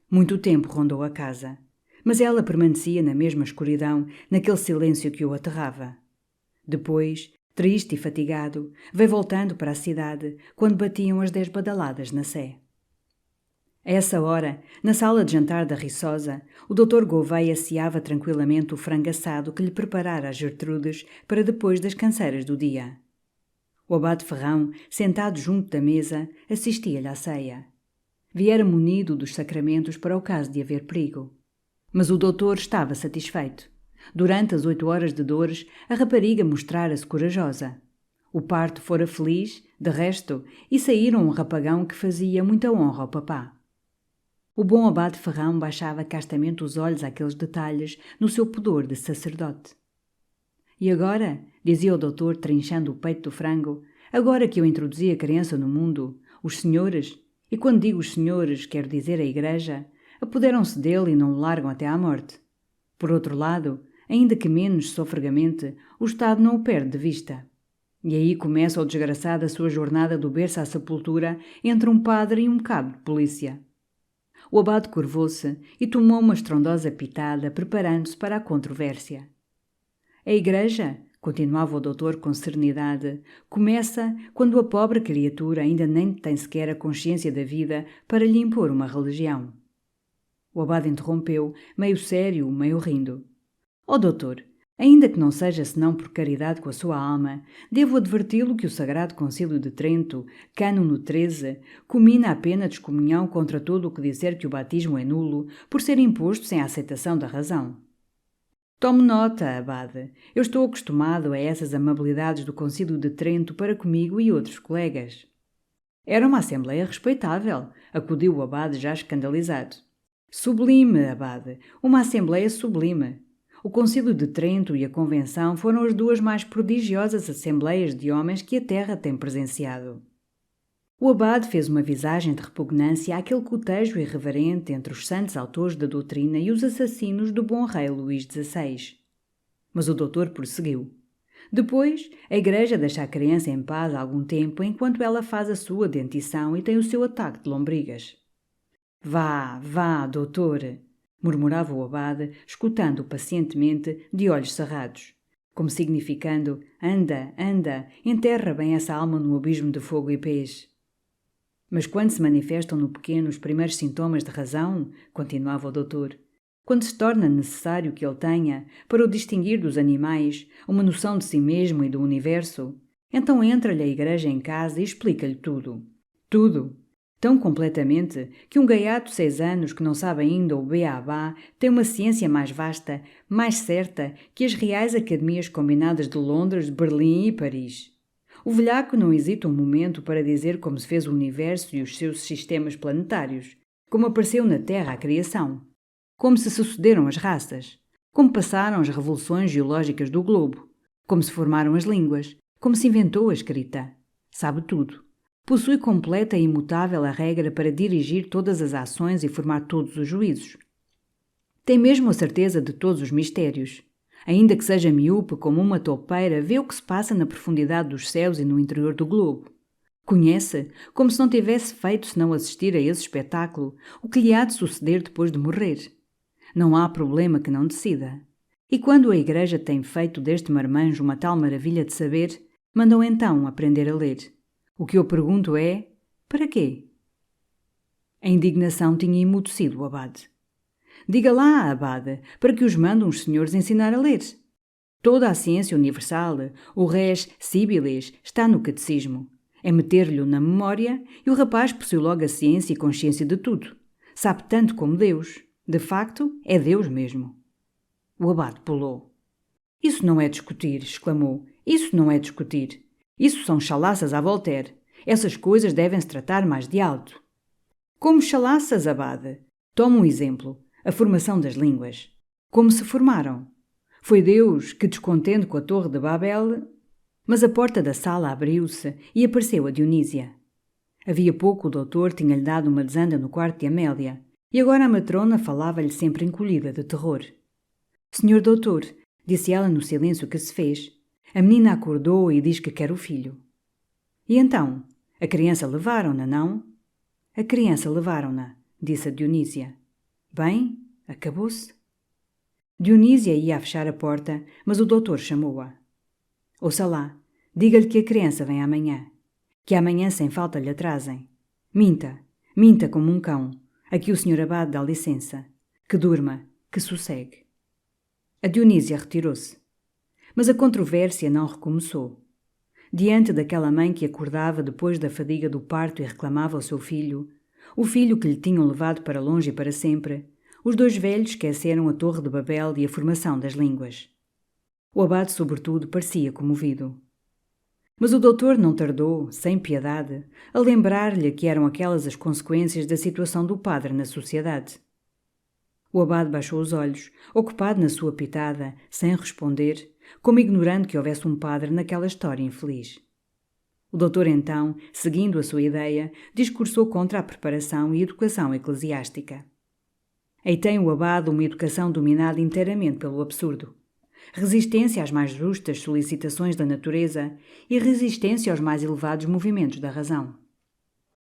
Muito tempo rondou a casa, mas ela permanecia na mesma escuridão, naquele silêncio que o aterrava. Depois, triste e fatigado, veio voltando para a cidade quando batiam as 10 badaladas na sé. A essa hora, na sala de jantar da Riçosa, o Dr. Gouveia asseava tranquilamente o frango assado que lhe preparara a Gertrudes para depois das canseiras do dia. O abade Ferrão, sentado junto da mesa, assistia-lhe à ceia. Viera munido dos sacramentos para o caso de haver perigo. Mas o doutor estava satisfeito. Durante as 8 horas de dores, a rapariga mostrara-se corajosa. O parto fora feliz, de resto, e saíram um rapagão que fazia muita honra ao papá. O bom abade Ferrão baixava castamente os olhos àqueles detalhes no seu pudor de sacerdote. «E agora», dizia o doutor, trinchando o peito do frango, «agora que eu introduzi a criança no mundo, os senhores, e quando digo os senhores, quero dizer a Igreja, apoderam-se dele e não o largam até à morte. Por outro lado, ainda que menos sofregamente, o Estado não o perde de vista. E aí começa o desgraçado a sua jornada do berço à sepultura entre um padre e um cabo de polícia.» O abade curvou-se e tomou uma estrondosa pitada, preparando-se para a controvérsia. «A Igreja», continuava o doutor com serenidade, «começa quando a pobre criatura ainda nem tem sequer a consciência da vida para lhe impor uma religião.» O abade interrompeu, meio sério, meio rindo. «Ó doutor, ainda que não seja senão por caridade com a sua alma, devo adverti-lo que o Sagrado Concílio de Trento, Cânono 13, comina a pena de excomunhão contra todo o que disser que o batismo é nulo, por ser imposto sem a aceitação da razão.» «Tome nota, abade. Eu estou acostumado a essas amabilidades do Concílio de Trento para comigo e outros colegas.» «Era uma assembleia respeitável», acudiu o abade já escandalizado. «Sublime, abade. Uma assembleia sublime. O Concílio de Trento e a Convenção foram as 2 mais prodigiosas assembleias de homens que a terra tem presenciado.» O abade fez uma visagem de repugnância àquele cotejo irreverente entre os santos autores da doutrina e os assassinos do bom rei Luís XVI. Mas o doutor prosseguiu. «Depois, a Igreja deixa a criança em paz algum tempo enquanto ela faz a sua dentição e tem o seu ataque de lombrigas.» Vá, doutor», murmurava o abade, escutando-o pacientemente, de olhos cerrados, como significando: anda, enterra bem essa alma no abismo de fogo e peixe.» Mas quando se manifestam no pequeno os primeiros sintomas de razão, continuava o doutor, quando se torna necessário que ele tenha, para o distinguir dos animais, uma noção de si mesmo e do universo, então entra-lhe a Igreja em casa e explica-lhe tudo. Tudo. Tão completamente que um gaiato de 6 anos que não sabe ainda o beabá tem uma ciência mais vasta, mais certa, que as reais academias combinadas de Londres, Berlim e Paris. O velhaco não hesita um momento para dizer como se fez o universo e os seus sistemas planetários, como apareceu na Terra a criação, como se sucederam as raças, como passaram as revoluções geológicas do globo, como se formaram as línguas, como se inventou a escrita. Sabe tudo. Possui completa e imutável a regra para dirigir todas as ações e formar todos os juízos. Tem mesmo a certeza de todos os mistérios. Ainda que seja miúpe como uma toupeira, vê o que se passa na profundidade dos céus e no interior do globo. Conhece, como se não tivesse feito senão assistir a esse espetáculo, o que lhe há de suceder depois de morrer. Não há problema que não decida. E quando a Igreja tem feito deste marmanjo uma tal maravilha de saber, mandam então aprender a ler. O que eu pergunto é, para quê? A indignação tinha emudecido o abade. Diga lá, abade, para que os mandam os senhores ensinar a ler. Toda a ciência universal, o res sibilis, está no catecismo. É meter-lhe na memória e o rapaz possui logo a ciência e consciência de tudo. Sabe tanto como Deus. De facto, é Deus mesmo. O abade pulou. Isso não é discutir, exclamou. Isso não é discutir. Isso são chalaças à Voltaire. Essas coisas devem-se tratar mais de alto. Como chalaças, abade? Toma um exemplo. A formação das línguas. Como se formaram? Foi Deus que, descontente com a Torre de Babel... Mas a porta da sala abriu-se e apareceu a Dionísia. Havia pouco o doutor tinha-lhe dado uma desanda no quarto de Amélia, e agora a matrona falava-lhe sempre encolhida de terror. Senhor doutor, disse ela no silêncio que se fez, a menina acordou e diz que quer o filho. E então? A criança levaram-na, não? A criança levaram-na, disse a Dionísia. Bem, acabou-se. Dionísia ia a fechar a porta, mas o doutor chamou-a. Ouça lá, diga-lhe que a criança vem amanhã. Que amanhã sem falta lhe trazem. Minta, minta como um cão. Aqui o senhor abade dá licença. Que durma, que sossegue. A Dionísia retirou-se. Mas a controvérsia não recomeçou. Diante daquela mãe que acordava depois da fadiga do parto e reclamava o seu filho, o filho que lhe tinham levado para longe e para sempre, os dois velhos esqueceram a Torre de Babel e a formação das línguas. O abade, sobretudo, parecia comovido. Mas o doutor não tardou, sem piedade, a lembrar-lhe que eram aquelas as consequências da situação do padre na sociedade. O abade baixou os olhos, ocupado na sua pitada, sem responder, como ignorando que houvesse um padre naquela história infeliz. O doutor, então, seguindo a sua ideia, discursou contra a preparação e educação eclesiástica. Aí tem o abade uma educação dominada inteiramente pelo absurdo. Resistência às mais justas solicitações da natureza e resistência aos mais elevados movimentos da razão.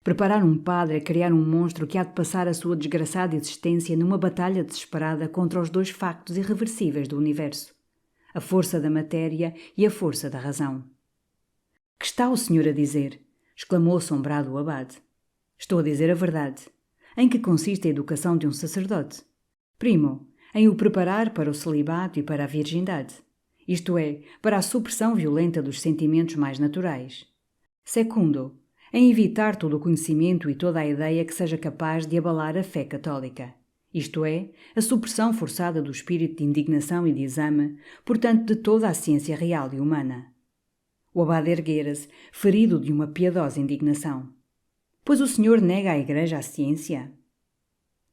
Preparar um padre é criar um monstro que há de passar a sua desgraçada existência numa batalha desesperada contra os dois factos irreversíveis do universo, a força da matéria e a força da razão. — Que está o senhor a dizer? Exclamou assombrado o abade. — Estou a dizer a verdade. Em que consiste a educação de um sacerdote? Primo, em o preparar para o celibato e para a virgindade, isto é, para a supressão violenta dos sentimentos mais naturais. Secundo, em evitar todo o conhecimento e toda a ideia que seja capaz de abalar a fé católica, isto é, a supressão forçada do espírito de indignação e de exame, portanto de toda a ciência real e humana. O abade erguera-se, ferido de uma piedosa indignação. Pois o senhor nega à Igreja a ciência?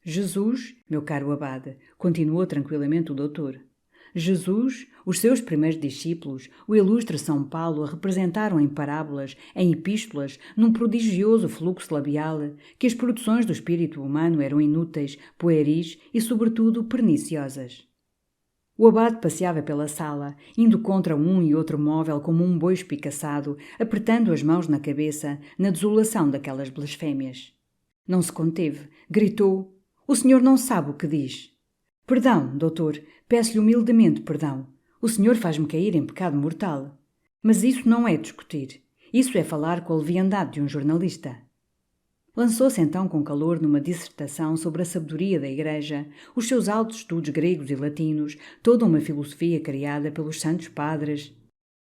Jesus, meu caro abade, continuou tranquilamente o doutor, Jesus, os seus primeiros discípulos, o ilustre São Paulo, a representaram em parábolas, em epístolas, num prodigioso fluxo labial, que as produções do espírito humano eram inúteis, pueris e, sobretudo, perniciosas. O abade passeava pela sala, indo contra um e outro móvel como um boi espicaçado, apertando as mãos na cabeça, na desolação daquelas blasfémias. Não se conteve, gritou: o senhor não sabe o que diz. Perdão, doutor, peço-lhe humildemente perdão. O senhor faz-me cair em pecado mortal. Mas isso não é discutir. Isso é falar com a leviandade de um jornalista. Lançou-se então com calor numa dissertação sobre a sabedoria da Igreja, os seus altos estudos gregos e latinos, toda uma filosofia criada pelos santos padres.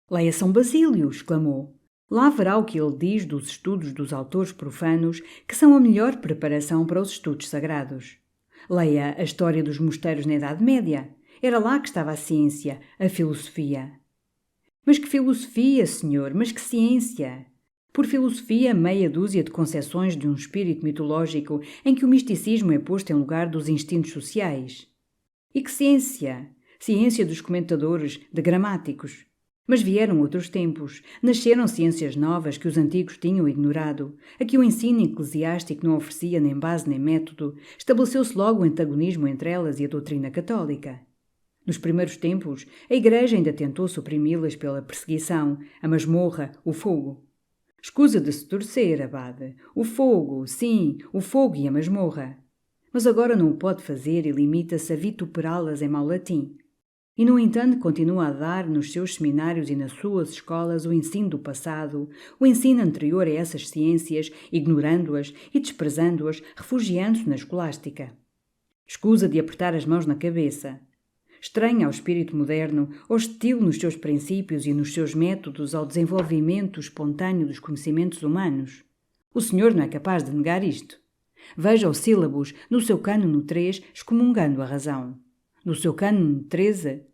«Leia São Basílio!» exclamou. «Lá verá o que ele diz dos estudos dos autores profanos, que são a melhor preparação para os estudos sagrados. Leia a história dos mosteiros na Idade Média. Era lá que estava a ciência, a filosofia.» «Mas que filosofia, senhor? Mas que ciência?» Por filosofia, meia dúzia de concepções de um espírito mitológico em que o misticismo é posto em lugar dos instintos sociais. E que ciência? Ciência dos comentadores, de gramáticos. Mas vieram outros tempos, nasceram ciências novas que os antigos tinham ignorado, a que o ensino eclesiástico não oferecia nem base nem método, estabeleceu-se logo o antagonismo entre elas e a doutrina católica. Nos primeiros tempos, a Igreja ainda tentou suprimi-las pela perseguição, a masmorra, o fogo. Escusa de se torcer, abade. O fogo, sim, o fogo e a masmorra. Mas agora não o pode fazer e limita-se a vituperá-las em mau latim. E, no entanto, continua a dar nos seus seminários e nas suas escolas o ensino do passado, o ensino anterior a essas ciências, ignorando-as e desprezando-as, refugiando-se na escolástica. Escusa de apertar as mãos na cabeça. Estranha ao espírito moderno, hostil nos seus princípios e nos seus métodos ao desenvolvimento espontâneo dos conhecimentos humanos. O senhor não é capaz de negar isto. Veja os sílabos no seu cânono 3 excomungando a razão. No seu cânono 13...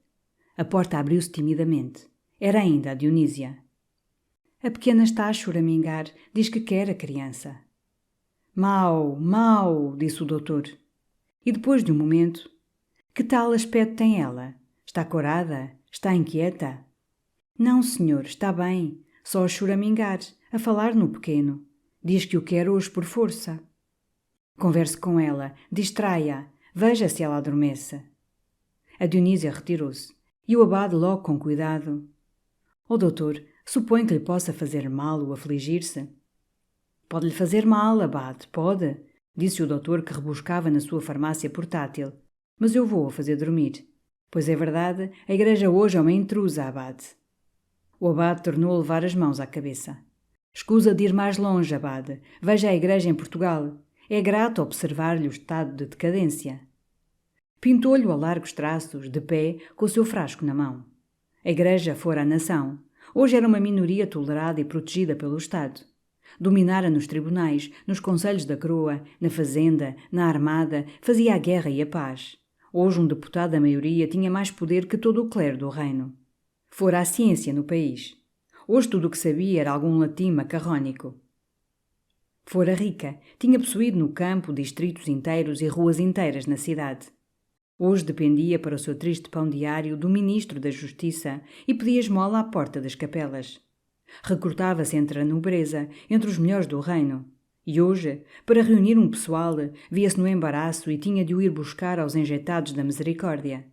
A porta abriu-se timidamente. Era ainda a Dionísia. A pequena está a choramingar, diz que quer a criança. Mau, mau, disse o doutor. E depois de um momento... Que tal aspecto tem ela? Está corada? Está inquieta? Não, senhor, está bem. Só a choramingar, a falar no pequeno. Diz que o quer hoje por força. Converse com ela, distraia-a, veja se ela adormece. A Dionísia retirou-se, e o abade logo com cuidado. Ó doutor, supõe que lhe possa fazer mal ou afligir-se? Pode-lhe fazer mal, abade, pode, disse o doutor que rebuscava na sua farmácia portátil. Mas eu vou-a fazer dormir. Pois é verdade, a Igreja hoje é uma intrusa, abade. O abade tornou a levar as mãos à cabeça. Escusa de ir mais longe, abade. Veja a Igreja em Portugal. É grato observar-lhe o estado de decadência. Pintou-lhe a largos traços, de pé, com o seu frasco na mão. A Igreja fora a nação. Hoje era uma minoria tolerada e protegida pelo Estado. Dominara nos tribunais, nos conselhos da coroa, na fazenda, na armada, fazia a guerra e a paz. Hoje um deputado da maioria tinha mais poder que todo o clero do reino. Fora a ciência no país. Hoje tudo o que sabia era algum latim macarrónico. Fora rica, tinha possuído no campo distritos inteiros e ruas inteiras na cidade. Hoje dependia para o seu triste pão diário do ministro da Justiça e pedia esmola à porta das capelas. Recortava-se entre a nobreza, entre os melhores do reino. E hoje, para reunir um pessoal, via-se no embaraço e tinha de o ir buscar aos enjeitados da misericórdia.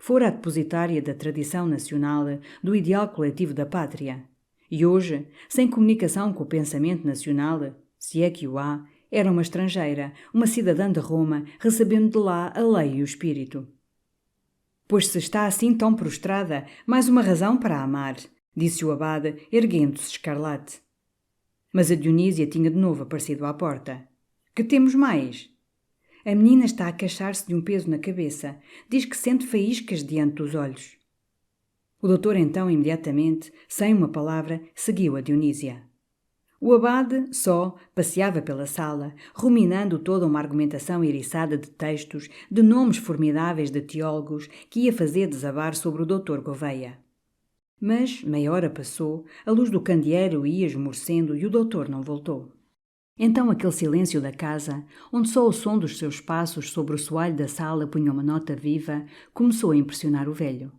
Fora a depositária da tradição nacional, do ideal coletivo da pátria. E hoje, sem comunicação com o pensamento nacional, se é que o há, era uma estrangeira, uma cidadã de Roma, recebendo de lá a lei e o espírito. Pois se está assim tão prostrada, mais uma razão para a amar, disse o abade, erguendo-se escarlate. Mas a Dionísia tinha de novo aparecido à porta. Que temos mais? A menina está a queixar-se de um peso na cabeça. Diz que sente faíscas diante dos olhos. O doutor então, imediatamente, sem uma palavra, seguiu a Dionísia. O abade, só, passeava pela sala, ruminando toda uma argumentação eriçada de textos, de nomes formidáveis de teólogos, que ia fazer desabar sobre o doutor Gouveia. Mas, meia hora passou, a luz do candeeiro ia esmorecendo e o doutor não voltou. Então aquele silêncio da casa, onde só o som dos seus passos sobre o soalho da sala punha uma nota viva, começou a impressionar o velho.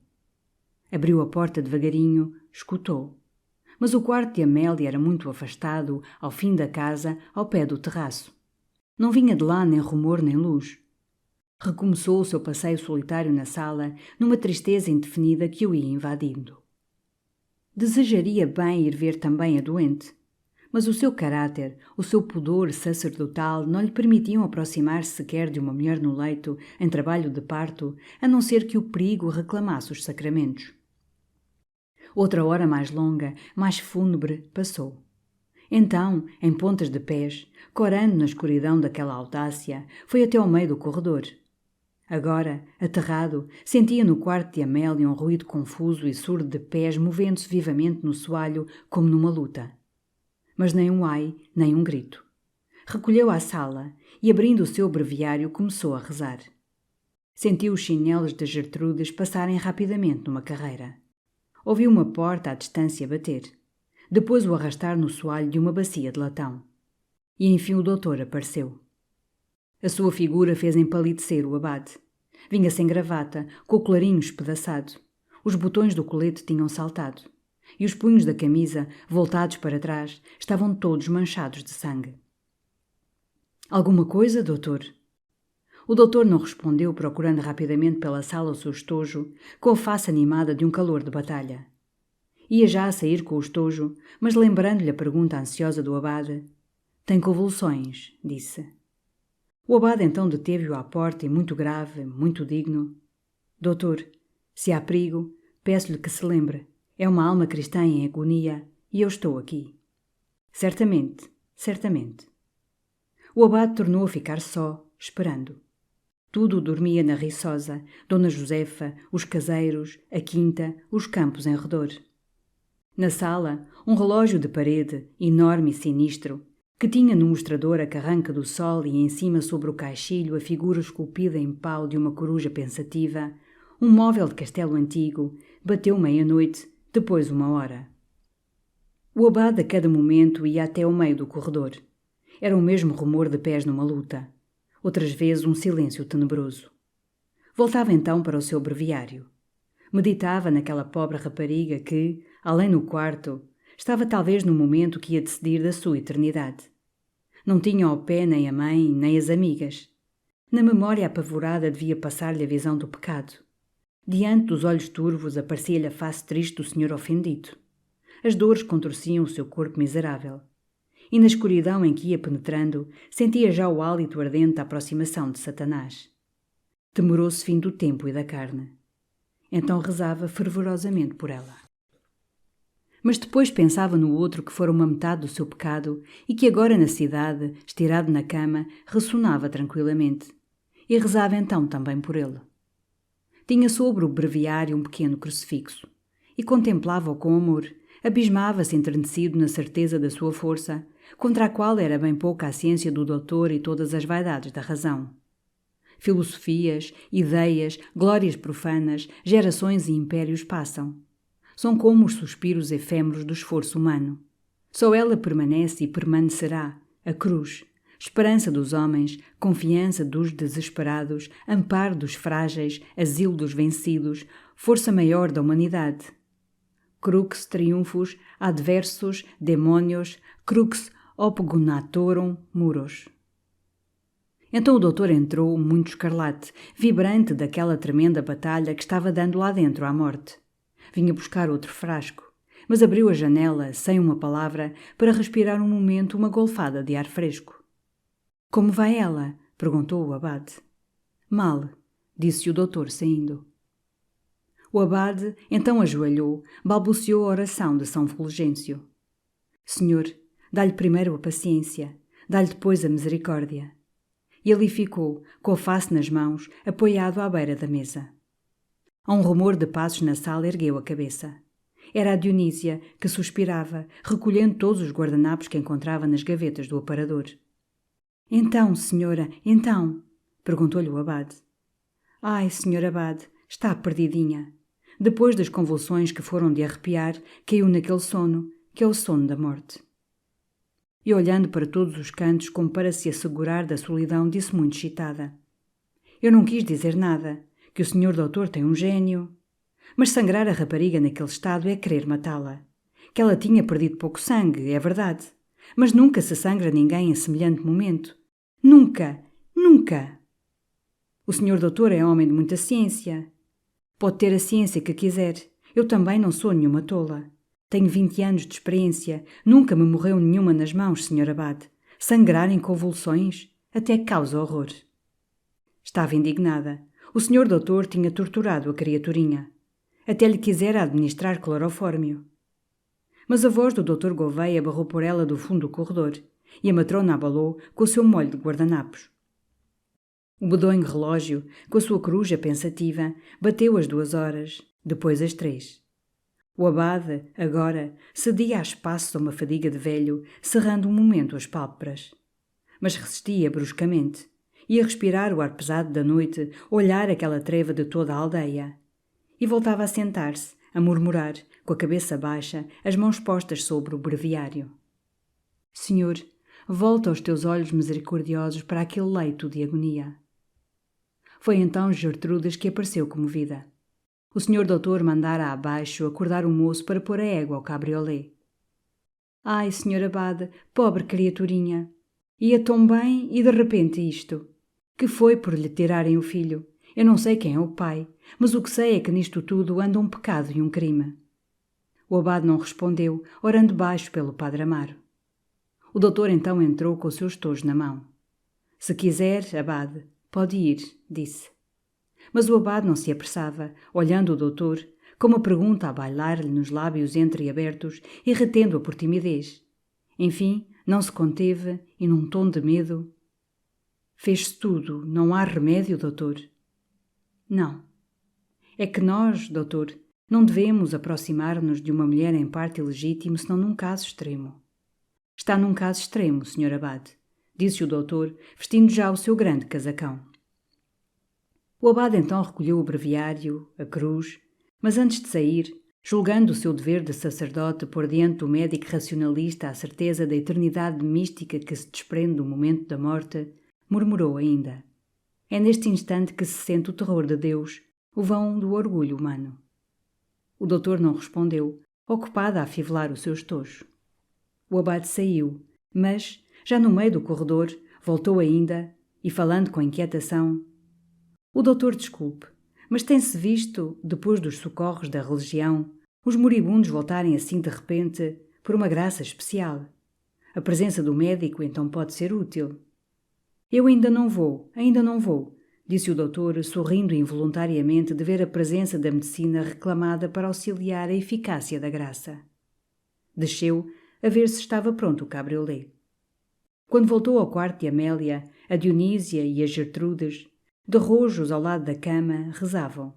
Abriu a porta devagarinho, escutou. Mas o quarto de Amélia era muito afastado, ao fim da casa, ao pé do terraço. Não vinha de lá nem rumor nem luz. Recomeçou o seu passeio solitário na sala, numa tristeza indefinida que o ia invadindo. Desejaria bem ir ver também a doente, mas o seu caráter, o seu pudor sacerdotal não lhe permitiam aproximar-se sequer de uma mulher no leito, em trabalho de parto, a não ser que o perigo reclamasse os sacramentos. Outra hora mais longa, mais fúnebre, passou. Então, em pontas de pés, corando na escuridão daquela audácia, foi até ao meio do corredor. Agora, aterrado, sentia no quarto de Amélia um ruído confuso e surdo de pés movendo-se vivamente no soalho como numa luta. Mas nem um ai, nem um grito. Recolheu à sala e, abrindo o seu breviário, começou a rezar. Sentiu os chinelos de Gertrudes passarem rapidamente numa carreira. Ouviu uma porta à distância bater. Depois o arrastar no soalho de uma bacia de latão. E enfim o doutor apareceu. A sua figura fez empalidecer o abade. Vinha sem gravata, com o colarinho espedaçado. Os botões do colete tinham saltado. E os punhos da camisa, voltados para trás, estavam todos manchados de sangue. Alguma coisa, doutor? O doutor não respondeu, procurando rapidamente pela sala o seu estojo, com a face animada de um calor de batalha. Ia já a sair com o estojo, mas lembrando-lhe a pergunta ansiosa do abade, «Tem convulsões», disse. O abade então deteve-o à porta e, muito grave, muito digno, «Doutor, se há perigo, peço-lhe que se lembre. É uma alma cristã em agonia e eu estou aqui.» «Certamente, certamente.» O abade tornou a ficar só, esperando. Tudo dormia na Riçosa, Dona Josefa, os caseiros, a quinta, os campos em redor. Na sala, um relógio de parede, enorme e sinistro, que tinha no mostrador a carranca do sol e em cima sobre o caixilho a figura esculpida em pau de uma coruja pensativa, um móvel de castelo antigo, bateu meia-noite, depois 1 hora. O abade a cada momento ia até ao meio do corredor. Era o mesmo rumor de pés numa luta. Outras vezes um silêncio tenebroso. Voltava então para o seu breviário. Meditava naquela pobre rapariga que, além no quarto, estava talvez no momento que ia decidir da sua eternidade. Não tinha ao pé nem a mãe, nem as amigas. Na memória apavorada devia passar-lhe a visão do pecado. Diante dos olhos turvos aparecia-lhe a face triste do senhor ofendido. As dores contorciam o seu corpo miserável. E na escuridão em que ia penetrando, sentia já o hálito ardente da aproximação de Satanás. Temorou-se fim do tempo e da carne. Então rezava fervorosamente por ela. Mas depois pensava no outro que fora uma metade do seu pecado e que agora na cidade, estirado na cama, ressonava tranquilamente. E rezava então também por ele. Tinha sobre o breviário um pequeno crucifixo e contemplava-o com amor, abismava-se enternecido na certeza da sua força, contra a qual era bem pouca a ciência do doutor e todas as vaidades da razão. Filosofias, ideias, glórias profanas, gerações e impérios passam. São como os suspiros efêmeros do esforço humano. Só ela permanece e permanecerá, a cruz, esperança dos homens, confiança dos desesperados, amparo dos frágeis, asilo dos vencidos, força maior da humanidade. Crux triunfus adversus demonios, crux opgonatorum muros. Então o doutor entrou, muito escarlate, vibrante daquela tremenda batalha que estava dando lá dentro à morte. Vinha buscar outro frasco, mas abriu a janela, sem uma palavra, para respirar um momento uma golfada de ar fresco. — Como vai ela? — perguntou o abade. — Mal — disse o doutor saindo. O abade então ajoelhou, balbuciou a oração de São Fulgêncio. — Senhor, dá-lhe primeiro a paciência, dá-lhe depois a misericórdia. E ali ficou, com a face nas mãos, apoiado à beira da mesa. A um rumor de passos na sala ergueu a cabeça. Era a Dionísia, que suspirava, recolhendo todos os guardanapos que encontrava nas gavetas do aparador. — Então, senhora, então? — perguntou-lhe o abade. — Ai, senhor abade, está perdidinha. Depois das convulsões que foram de arrepiar, caiu naquele sono, que é o sono da morte. E olhando para todos os cantos como para se assegurar da solidão, disse muito excitada. — Eu não quis dizer nada, que o senhor doutor tem um gênio. Mas sangrar a rapariga naquele estado é querer matá-la. Que ela tinha perdido pouco sangue, é verdade. Mas nunca se sangra ninguém em semelhante momento. Nunca, nunca. O senhor doutor é homem de muita ciência. Pode ter a ciência que quiser. Eu também não sou nenhuma tola. Tenho 20 anos de experiência. Nunca me morreu nenhuma nas mãos, senhor abade. Sangrar em convulsões até causa horror. Estava indignada. O senhor doutor tinha torturado a criaturinha. Até lhe quisera administrar clorofórmio. Mas a voz do Dr. Gouveia barrou por ela do fundo do corredor, e a matrona abalou com o seu molho de guardanapos. O medonho relógio, com a sua coruja pensativa, bateu as 2 horas, depois as 3. O abade, agora, cedia a espaços a uma fadiga de velho, cerrando um momento as pálpebras. Mas resistia bruscamente. Ia respirar o ar pesado da noite, olhar aquela treva de toda a aldeia. E voltava a sentar-se, a murmurar, com a cabeça baixa, as mãos postas sobre o breviário. Senhor, volta os teus olhos misericordiosos para aquele leito de agonia. Foi então Gertrudes que apareceu comovida. O senhor doutor mandara abaixo acordar o moço para pôr a égua ao cabriolé. Ai, senhor abade, pobre criaturinha! Ia tão bem e de repente isto. Que foi por lhe tirarem o filho? Eu não sei quem é o pai, mas o que sei é que nisto tudo anda um pecado e um crime. O abade não respondeu, orando baixo pelo padre Amaro. O doutor então entrou com os seus tojos na mão. Se quiser, abade, pode ir, disse. Mas o abade não se apressava, olhando o doutor, com uma pergunta a bailar-lhe nos lábios entreabertos e retendo-a por timidez. Enfim, não se conteve e, num tom de medo: Fez-se tudo, não há remédio, doutor? Não. É que nós, doutor, não devemos aproximar-nos de uma mulher em parte ilegítimo senão num caso extremo. Está num caso extremo, senhor abade, disse o doutor, vestindo já o seu grande casacão. O abade então recolheu o breviário, a cruz, mas antes de sair, julgando o seu dever de sacerdote por diante do médico racionalista a certeza da eternidade mística que se desprende do momento da morte, murmurou ainda: É neste instante que se sente o terror de Deus, o vão do orgulho humano. O doutor não respondeu, ocupado a afivelar o seu estojo. O abade saiu, mas, já no meio do corredor, voltou ainda e, falando com inquietação: O doutor desculpe, mas tem-se visto, depois dos socorros da religião, os moribundos voltarem assim de repente por uma graça especial. A presença do médico então pode ser útil. Eu ainda não vou, disse o doutor, sorrindo involuntariamente de ver a presença da medicina reclamada para auxiliar a eficácia da graça. Desceu a ver se estava pronto o cabriolé. Quando voltou ao quarto de Amélia, a Dionísia e a Gertrudes, de rojos ao lado da cama, rezavam.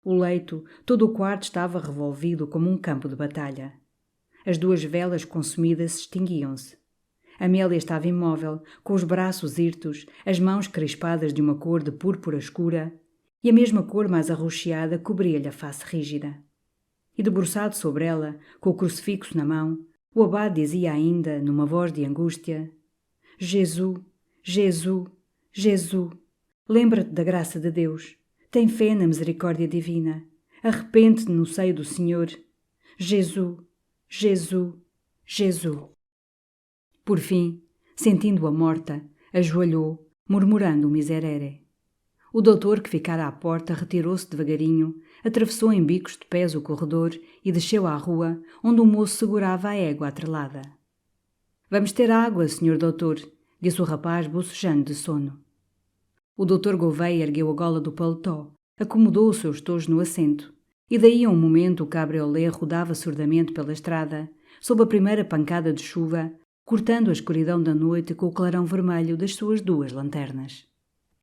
O leito, todo o quarto estava revolvido como um campo de batalha. As 2 velas consumidas extinguiam-se. Amélia estava imóvel, com os braços hirtos, as mãos crispadas de uma cor de púrpura escura, e a mesma cor mais arroxeada cobria-lhe a face rígida. E debruçado sobre ela, com o crucifixo na mão, o abade dizia ainda, numa voz de angústia: Jesus, Jesus, Jesus, lembra-te da graça de Deus, tem fé na misericórdia divina, arrepende-te no seio do Senhor. Jesus, Jesus, Jesus. Por fim, sentindo-a morta, ajoelhou, murmurando um miserere. O doutor, que ficara à porta, retirou-se devagarinho, atravessou em bicos de pés o corredor e desceu à rua, onde o moço segurava a égua atrelada. Vamos ter água, senhor doutor, disse o rapaz, bocejando de sono. O doutor Gouveia ergueu a gola do paletó, acomodou os seus tojos no assento, e daí a um momento o cabriolé rodava surdamente pela estrada, sob a primeira pancada de chuva, cortando a escuridão da noite com o clarão vermelho das suas 2 lanternas.